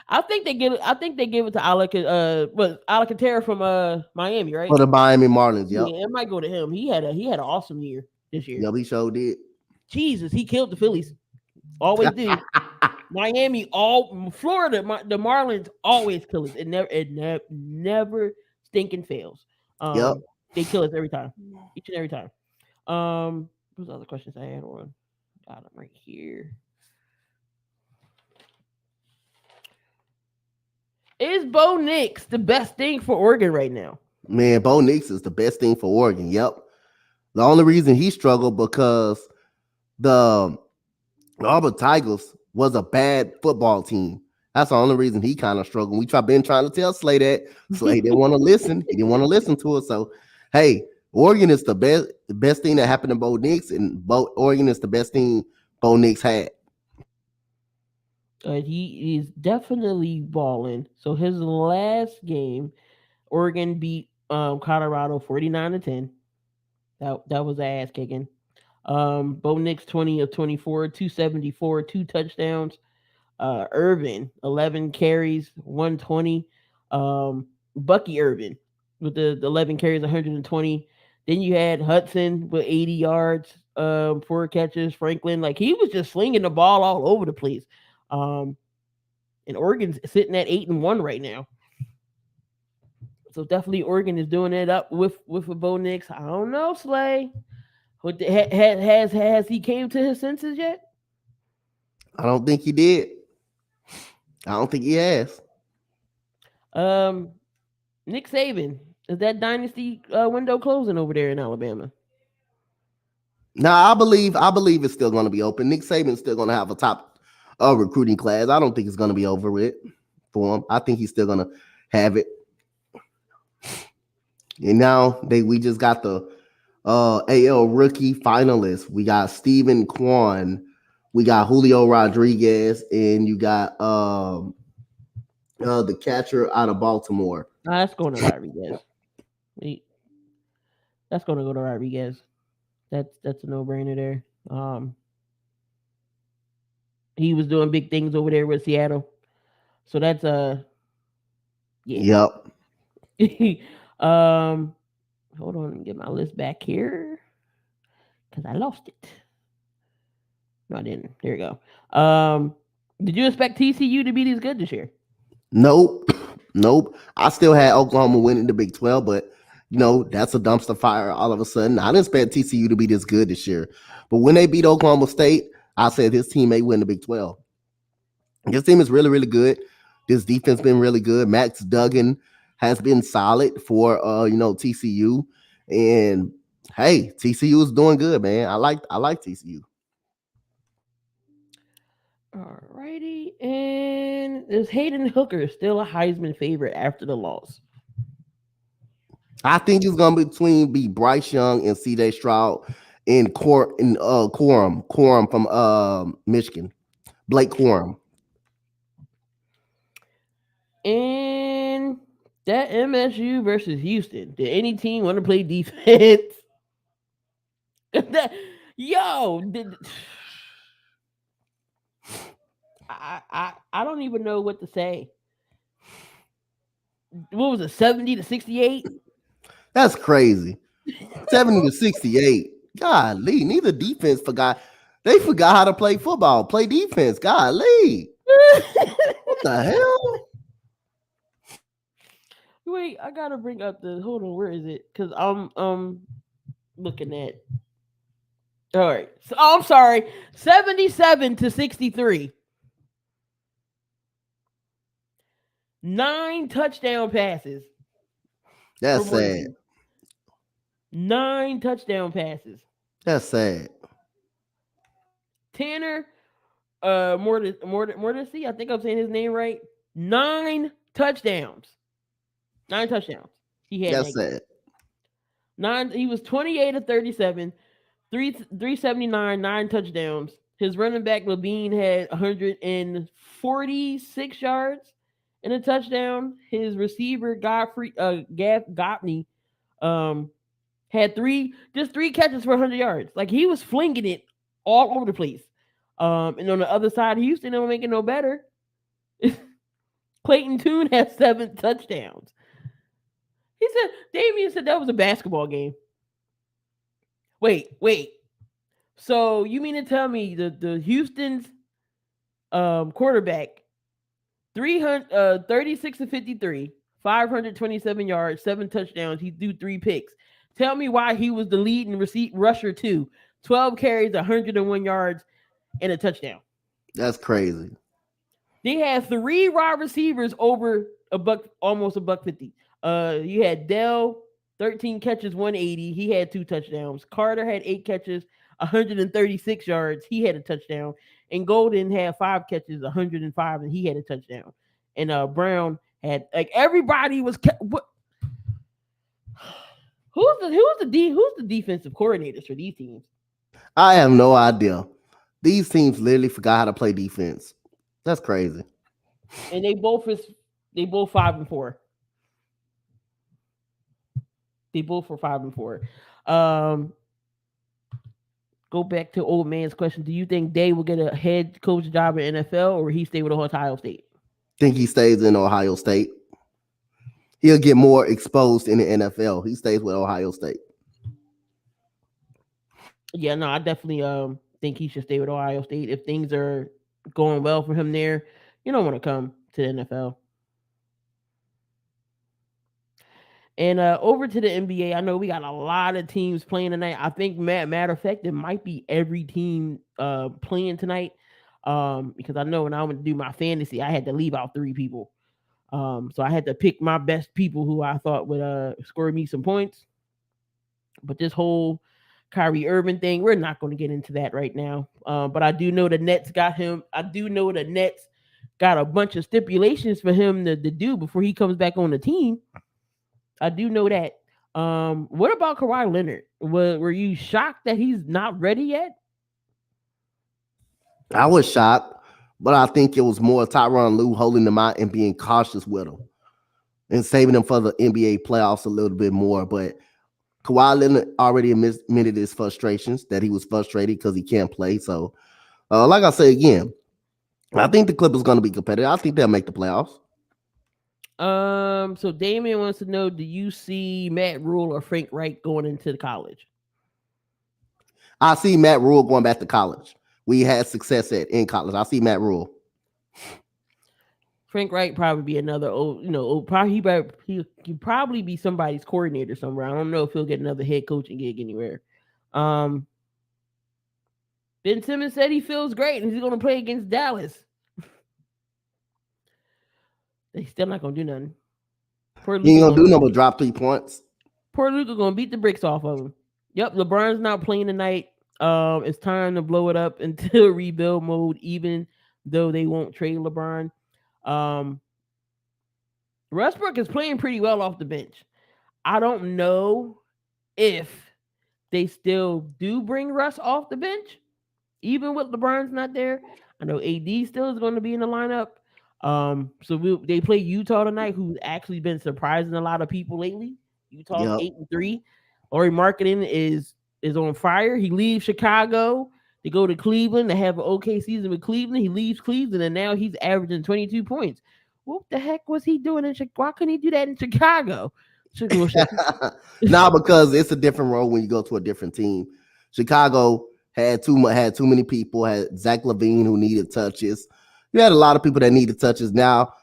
I think they gave it to Alcantara from Miami, right? For the Miami Marlins. Yep. Yeah, it might go to him. He had an awesome year this year. Yep, he sure did. Jesus, he killed the Phillies. Always do. Miami, all Florida, the Marlins always kill us. Never stinking fails. Yep. They kill us every time, each and every time. What's the other questions I had on? Got them right here. Is Bo Nix the best thing for Oregon right now? Man, Bo Nix is the best thing for Oregon. Yep. The only reason he struggled because the Auburn Tigers was a bad football team. That's the only reason he kind of struggled. Been trying to tell Slay that. Slay didn't want to listen. He didn't want to listen to it. So, hey, Oregon is the best thing that happened to Bo Nix, and Oregon is the best thing Bo Nix had. He is definitely balling. So his last game, Oregon beat Colorado 49-10. That was ass kicking. Bo Nix 20 of 24, 274, two touchdowns. Irvin 11 carries, 120. Bucky Irvin with the 11 carries, 120. Then you had Hudson with 80 yards, 4 catches. Franklin, like he was just slinging the ball all over the place. Um, and Oregon's sitting at 8-1 right now. So definitely Oregon is doing it up with a Bo Nix. I don't know, Slay. Has he came to his senses yet? I don't think he did. I don't think he has. Um, Nick Saban, is that dynasty window closing over there in Alabama? Now I believe it's still going to be open. Nick Saban's still going to have a top recruiting class. I don't think it's going to be over with for him. I think he's still going to have it. And now we just got the AL rookie finalists. We got Steven Kwan, we got Julio Rodriguez, and you got the catcher out of Baltimore. That's going to Rodriguez. That's going to go to Rodriguez. That's a no brainer there. He was doing big things over there with Seattle, so that's yeah. Yep. Hold on, get my list back here because I lost it. No, I didn't. There we go. Did you expect TCU to be this good this year? Nope. Nope. I still had Oklahoma winning the Big 12, but that's a dumpster fire all of a sudden. I didn't expect TCU to be this good this year. But when they beat Oklahoma State, I said this team may win the Big 12. This team is really, really good. This defense been really good. Max Duggan has been solid for TCU. And hey, TCU is doing good, man. I like TCU. Alrighty, and is Hayden Hooker still a Heisman favorite after the loss? I think it's gonna be Bryce Young and CJ Stroud and Corum from Michigan. Blake Corum. And that MSU versus Houston. Did any team want to play defense? Yo, I don't even know what to say. What was it, 70-68? That's crazy. 70-68. Golly, neither defense forgot. They forgot how to play football, play defense. Golly. What the hell? Wait, I gotta bring up hold on, where is it? Because I'm looking at All right. So, I'm sorry. 77-63. 9 touchdown passes for That's sad. Morrissey. 9 touchdown passes. That's sad. Tanner Morrissey, I think I'm saying his name right. 9 touchdowns. 9 touchdowns. He had that That's game. sad. 9 he was 28 of 37, 379, 9 touchdowns. His running back Levine had 146 yards and a touchdown. His receiver Gopney um had three catches for 100 yards. Like he was flinging it all over the place. And on the other side, Houston don't make it no better. Clayton Tune has 7 touchdowns. He said, Damian said that was a basketball game. Wait. So you mean to tell me the Houston's quarterback 36 to 53, 527 yards, 7 touchdowns. He threw 3 picks. Tell me why he was the leading rusher too. 12 carries, 101 yards, and a touchdown. That's crazy. They had 3 wide receivers over almost a buck 50. You had Dell, 13 catches, 180. He had 2 touchdowns. Carter had 8 catches, 136 yards. He had a touchdown. And Golden had 5 catches, 105, and he had a touchdown. And Brown had everybody was. Who's the defensive coordinators for these teams? I have no idea. These teams literally forgot how to play defense. That's crazy. And they both 5-4. They both were 5-4. Go back to old man's question. Do you think Day will get a head coach job in NFL, or will he stay with Ohio State? Think he stays in Ohio State. He'll get more exposed in the NFL. He stays with Ohio State. Yeah, no, I definitely think he should stay with Ohio State. If things are going well for him there, you don't want to come to the NFL. And over to the NBA, I know we got a lot of teams playing tonight. I think, matter of fact, it might be every team playing tonight. Because I know when I went to do my fantasy, I had to leave out 3 people. So I had to pick my best people who I thought would score me some points. But this whole Kyrie Irving thing, we're not going to get into that right now. But I do know the Nets got him. I do know the Nets got a bunch of stipulations for him to do before he comes back on the team. I do know that. What about Kawhi Leonard? Were you shocked that he's not ready yet? I was shocked, but I think it was more Tyronn Lue holding him out and being cautious with him and saving him for the NBA playoffs a little bit more. But Kawhi Leonard already admitted his frustrations, that he was frustrated because he can't play. So, like I say again, I think the Clippers going to be competitive. I think they'll make the playoffs. So Damien wants to know: do you see Matt Rule or Frank Reich going into the college? I see Matt Rule going back to college. We had success in college. I see Matt Rule. Frank Reich probably be another he'd probably be somebody's coordinator somewhere. I don't know if he'll get another head coaching gig anywhere. Ben Simmons said he feels great and he's going to play against Dallas. They still not going to do nothing. He ain't going to do nothing but drop 3 points. Poor Luka going to beat the bricks off of him. Yep, LeBron's not playing tonight. It's time to blow it up until rebuild mode, even though they won't trade LeBron. Westbrook is playing pretty well off the bench. I don't know if they still do bring Russ off the bench, even with LeBron's not there. I know AD still is going to be in the lineup. They play Utah tonight, who's actually been surprising a lot of people lately. Utah's 8-3. Laurie Marketing is on fire. He leaves Chicago to go to Cleveland to have an okay season with Cleveland. He leaves Cleveland and now he's averaging 22 points. What the heck was he doing in Chicago? Why couldn't he do that in Chicago? Nah, because it's a different role when you go to a different team. Chicago had too many people. Had Zach LaVine who needed touches. You had a lot of people that needed touches. Now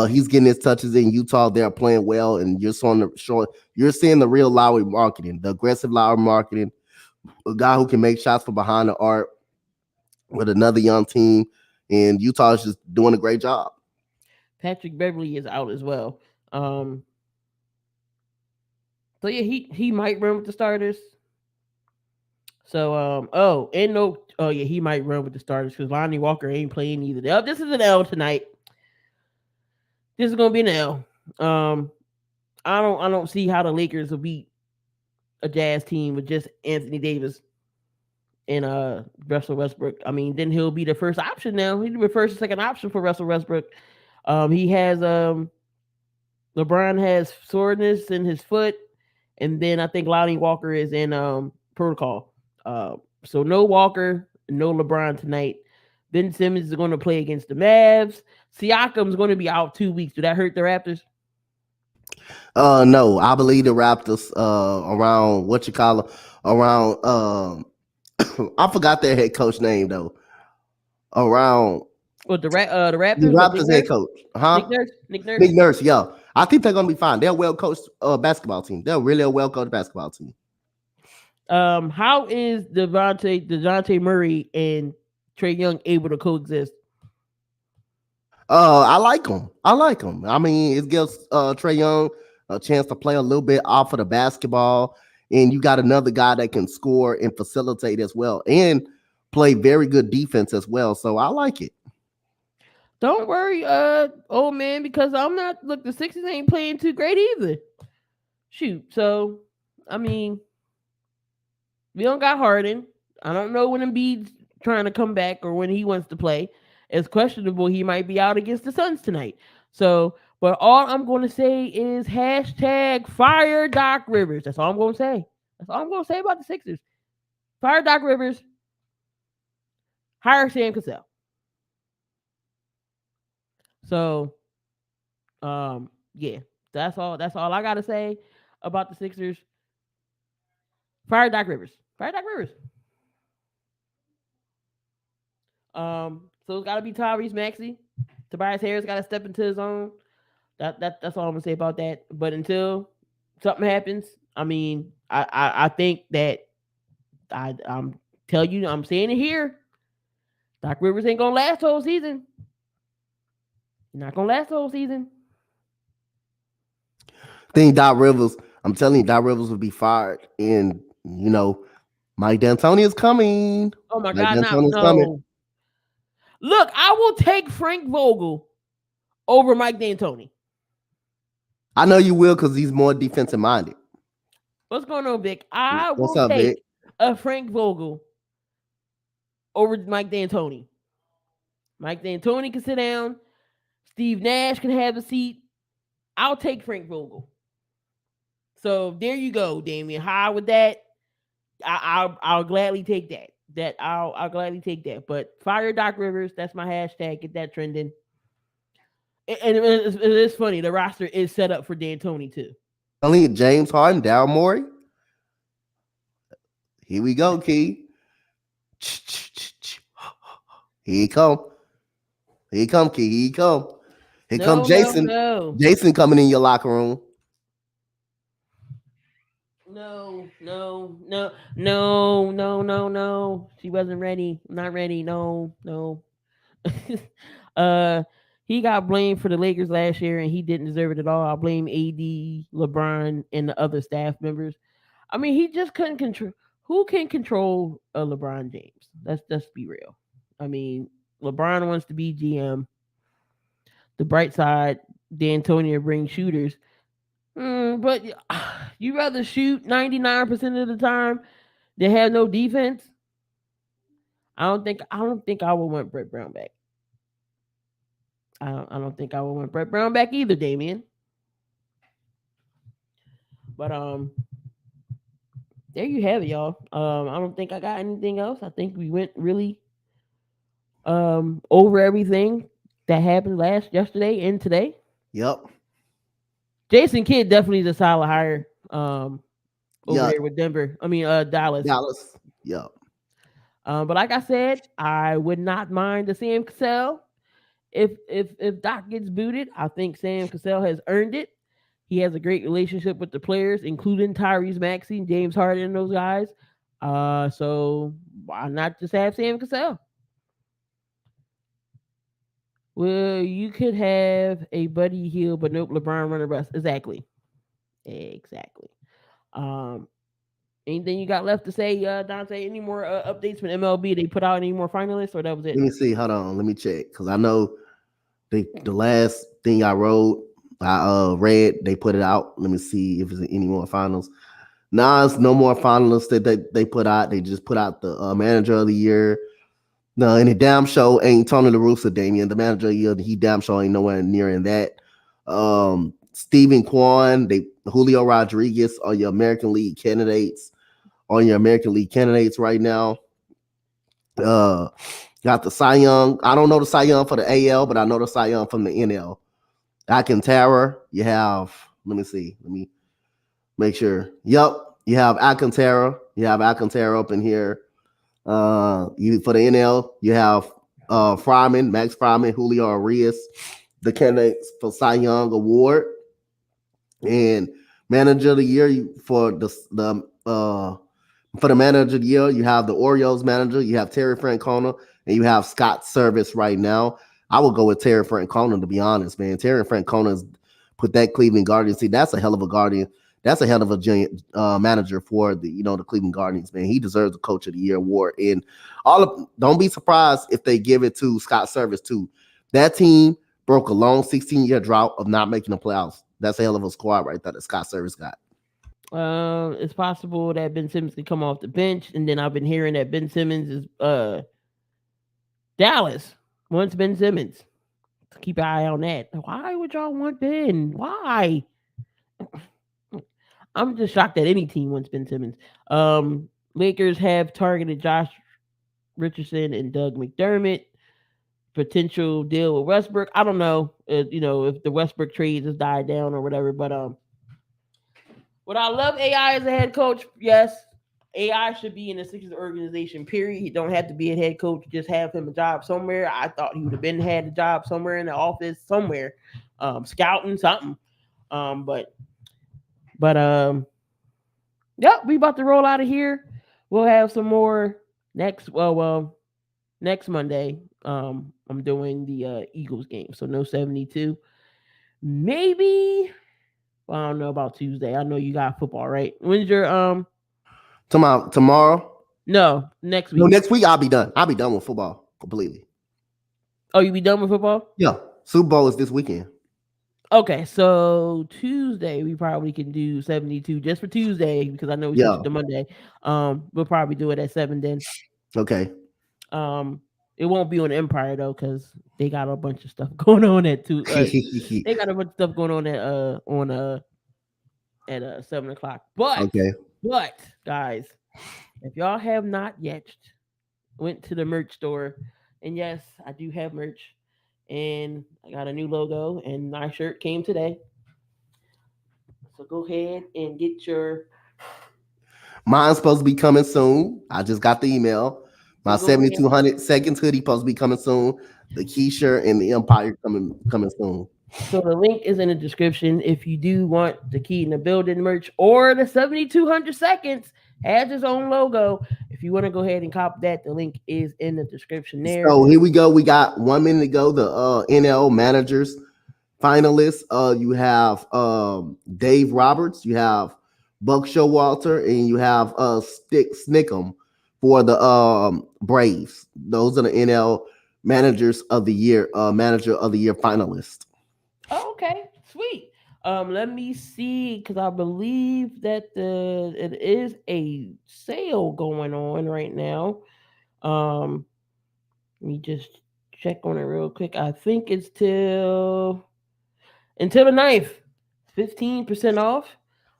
he's getting his touches in Utah. They're playing well, and you're seeing the real Lowry marketing, the aggressive Lowry marketing, a guy who can make shots from behind the arc with another young team, and Utah is just doing a great job. Patrick Beverly is out as well. Um, so yeah, he might run with the starters. So oh, and no, oh yeah, he might run with the starters because Lonnie Walker ain't playing either. Oh, this is an L tonight. This is gonna be an L. Um, I don't see how the Lakers will beat a Jazz team with just Anthony Davis and Russell Westbrook. I mean, then he'll be the first option now. He'll be the first and second option for Russell Westbrook. He has LeBron has soreness in his foot, and then I think Lonnie Walker is in protocol. So no Walker, no LeBron tonight. Ben Simmons is going to play against the Mavs. Siakam's going to be out 2 weeks. Did that hurt the Raptors? No, I believe the Raptors around what you call them around I forgot their head coach name though. Around Well, the the Raptors, what Nick Raptors head Nurse? coach, Nick huh? Nurse? Nick Nurse? Nick Nurse, yeah. I think they're gonna be fine. They're a well coached basketball team. They're really a well coached basketball team. How is Dejounte Murray and Trey Young able to coexist? I like them. I like them. I mean, it gives Trey Young a chance to play a little bit off of the basketball, and you got another guy that can score and facilitate as well, and play very good defense as well. So I like it. Don't worry, old man, because I'm not. Look, the Sixers ain't playing too great either. Shoot, so I mean, we don't got Harden. I don't know when Embiid's trying to come back or when he wants to play. It's questionable. He might be out against the Suns tonight. So, but all I'm going to say is hashtag fire Doc Rivers. That's all I'm going to say. That's all I'm going to say about the Sixers. Fire Doc Rivers. Hire Sam Cassell. So, yeah, that's all. That's all I got to say about the Sixers. Fire Doc Rivers. Fire Doc Rivers. So it's got to be Tyrese Maxey. Tobias Harris got to step into his own. That's all I'm gonna say about that. But until something happens, I mean, I think that I'm tell you, I'm saying it here. Doc Rivers ain't gonna last the whole season. He's not gonna last the whole season. I think Doc Rivers. I'm telling you, Doc Rivers will be fired, and Mike D'Antoni is coming. Oh my Mike God, not D'Antoni is coming. no. Look, I will take Frank Vogel over Mike D'Antoni. I know you will because he's more defensive minded. What's going on, Vic? I What's will up, Vic? take a Frank Vogel over Mike D'Antoni. Mike D'Antoni can sit down. Steve Nash can have a seat. I'll take Frank Vogel. So there you go, Damian. How with that? I'll gladly take that. I'll gladly take that. But fire Doc Rivers. That's my hashtag. Get that trending. And it is funny. The roster is set up for D'Antoni too. Telling you, James Harden, Daryl Morey. Here we go, Key. Here he come. Here he come, Key. Here he come. Here come Jason. No. Jason coming in your locker room. No. She wasn't ready. Not ready. No. He got blamed for the Lakers last year, and he didn't deserve it at all. I blame AD, LeBron, and the other staff members. I mean, he just couldn't control. Who can control LeBron James? Let's be real. I mean, LeBron wants to be GM. The bright side, D'Antonio brings shooters. But you rather shoot 99% of the time than have no defense. I don't think I would want Brett Brown back. I don't think I would want Brett Brown back either, Damien. But there you have it, y'all. I don't think I got anything else. I think we went really over everything that happened yesterday and today. Yep. Jason Kidd definitely is a solid hire over there with Denver. I mean Dallas. Yep. But like I said, I would not mind the Sam Cassell. If Doc gets booted, I think Sam Cassell has earned it. He has a great relationship with the players, including Tyrese Maxey, James Harden, and those guys. So why not just have Sam Cassell? Well, you could have a Buddy Hill, but nope, LeBron running best. Exactly. Exactly. Um, Anything you got left to say, Dante? Any more updates from MLB? They put out any more finalists, or that was Let it? me see. Hold on. Let me check because I know the last thing I wrote, I read, they put it out. Let me see if there's any more finals. Nah, it's no more finalists that they put out. They just put out the manager of the year. No, and the damn show ain't Tony La Russa, Damian. The manager of the year, he damn show ain't nowhere near in that. Stephen Kwan, Julio Rodriguez are your American League candidates. On your American League candidates right now. Uh, got the Cy Young. I don't know the Cy Young for the AL, but I know the Cy Young from the NL. Alcantara, you have. Let me see. Let me make sure. Yep, you have Alcantara. You have Alcantara up in here. You for the NL, you have Fryman, Max Fryman, Julio Arias, the candidates for Cy Young Award, and Manager of the Year for the Manager of the Year. You have the Orioles manager, you have Terry Francona, and you have Scott Service right now. I would go with Terry Francona to be honest, man. Terry Francona's put that Cleveland Guardians. See, that's a hell of a Guardian. That's a hell of a manager for the Cleveland Guardians, man. He deserves the Coach of the Year award, and don't be surprised if they give it to Scott Service too. That team broke a long 16-year drought of not making the playoffs. That's a hell of a squad right there that Scott Service got. It's possible that Ben Simmons could come off the bench, and then I've been hearing that Ben Simmons is Dallas wants Ben Simmons. Keep an eye on that. Why would y'all want Ben? Why? I'm just shocked that any team wants Ben Simmons. Lakers have targeted Josh Richardson and Doug McDermott. Potential deal with Westbrook. I don't know, if the Westbrook trades has died down or whatever. But would I love AI as a head coach? Yes. AI should be in the Sixers organization. Period. He don't have to be a head coach. Just have him a job somewhere. I thought he would have been had a job somewhere in the office somewhere, scouting something. But yep, we about to roll out of here. We'll have some more next Monday. I'm doing the Eagles game, so no 72. Maybe I don't know about Tuesday. I know you got football, right? When's your Tomorrow? No, next No, week. next week I'll be done. I'll be done with football completely. Oh, you be done with football? Yeah, Super Bowl is this weekend. Okay, so Tuesday we probably can do 72 just for Tuesday because I know we switched Yeah. it to Monday. We'll probably do it at 7 then. Okay. Um, it won't be on Empire though because they got a bunch of stuff going on at two. They got a bunch of stuff going on at 7 o'clock. Okay. But guys, if y'all have not yet went to the merch store, and yes, I do have merch, and I got a new logo, and my shirt came today. So go ahead and get your. Mine's supposed to be coming soon. I just got the email. So My go ahead. 7200 seconds hoodie supposed to be coming soon. The key shirt and the Empire coming soon. So the link is in the description. If you do want the Key in the Building merch or the 7200 seconds has its own logo. If you want to go ahead and cop that, the link is in the description there. So here we go. We got 1 minute to go. The NL managers finalists. You have Dave Roberts, you have Buck Showalter, and you have Stick Snickum for the Braves. Those are the NL managers of the year, manager of the year finalists. Oh, okay, sweet. Let me see because I believe that it is a sale going on right now. Let me just check on it real quick. I think it's until the 9th, 15% off.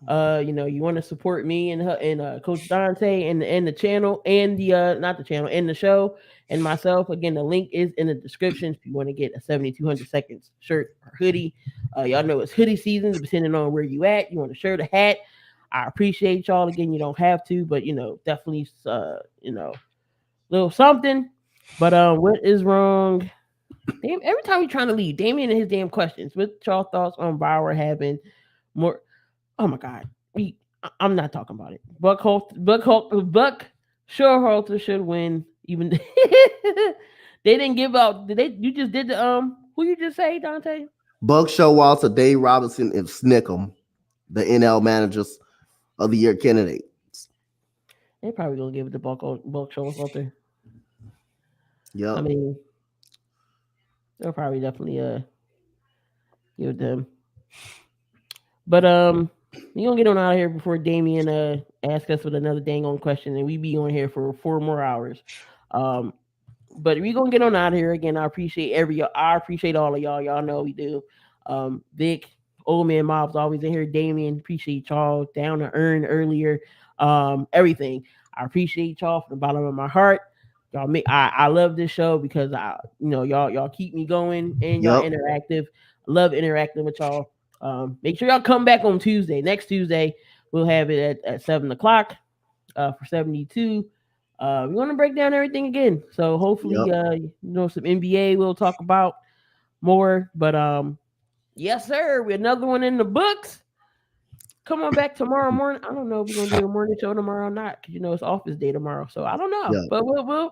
You want to support me and Coach Dante and the channel and the not the channel and the show and myself. Again, the link is in the description if you want to get a 7200 seconds shirt or hoodie. Y'all know it's hoodie season, depending on where you at. You want a shirt, a hat. I appreciate y'all. Again, you don't have to, but definitely little something. But what is wrong? Damn, every time we're trying to leave, Damien and his damn questions. What y'all thoughts on Bauer having more? Oh my God, I'm not talking about it. Buck Showalter should win. Even they didn't give out. Did they? You just did the Who you just say, Dante? Buck Showalter, Dave Robinson, and Snickum, the NL managers of the year candidates. They probably gonna give it to Buck Showalter. Yep. I mean, they'll probably definitely give it to him. But we gonna get on out of here before Damien asks us with another dang on question, and we be on here for 4 more hours. But we gonna get on out of here again. I appreciate I appreciate all of y'all. Y'all know we do. Vic, Old Man Mob's always in here. Damien, appreciate y'all. Down to Earn earlier. Everything. I appreciate y'all from the bottom of my heart. Y'all I love this show because y'all keep me going and y'all interactive. I love interacting with y'all. Make sure y'all come back on Tuesday. Next Tuesday, we'll have it at 7:00 for 72. We're gonna break down everything again. So hopefully, some NBA we'll talk about more. But yes, sir. We another one in the books. Come on back tomorrow morning. I don't know if we're gonna do a morning show tomorrow or not, because it's office day tomorrow. So I don't know. But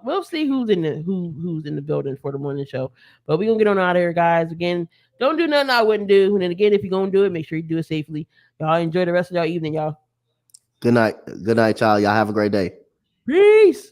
we'll see who's in the building for the morning show. But we're gonna get on out of here, guys. Again, don't do nothing I wouldn't do. And then again, if you're gonna do it, make sure you do it safely. Y'all enjoy the rest of y'all evening, y'all. Good night. Good night, y'all. Y'all have a great day. Peace.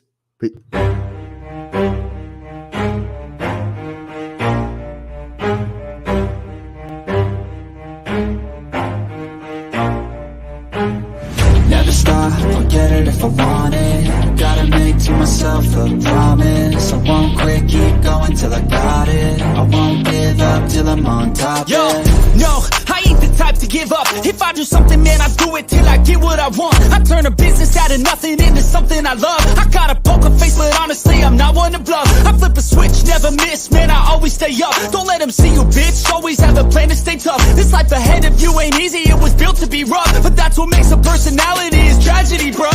Never stop, I'll get it if I want it. Gotta make to myself a promise. I won't quit, keep going till I got it. I won't give up till I'm on top. Yo, no, I ain't the type to give up. If I do something, man, I do it till I get what I want. I turn a business out of nothing into something I love. I got a poker face, but honestly, I'm not one to bluff. I flip a switch, never miss, man, I always stay up. Don't let them see you, bitch, always have a plan to stay tough. This life ahead of you ain't easy, it was built to be rough.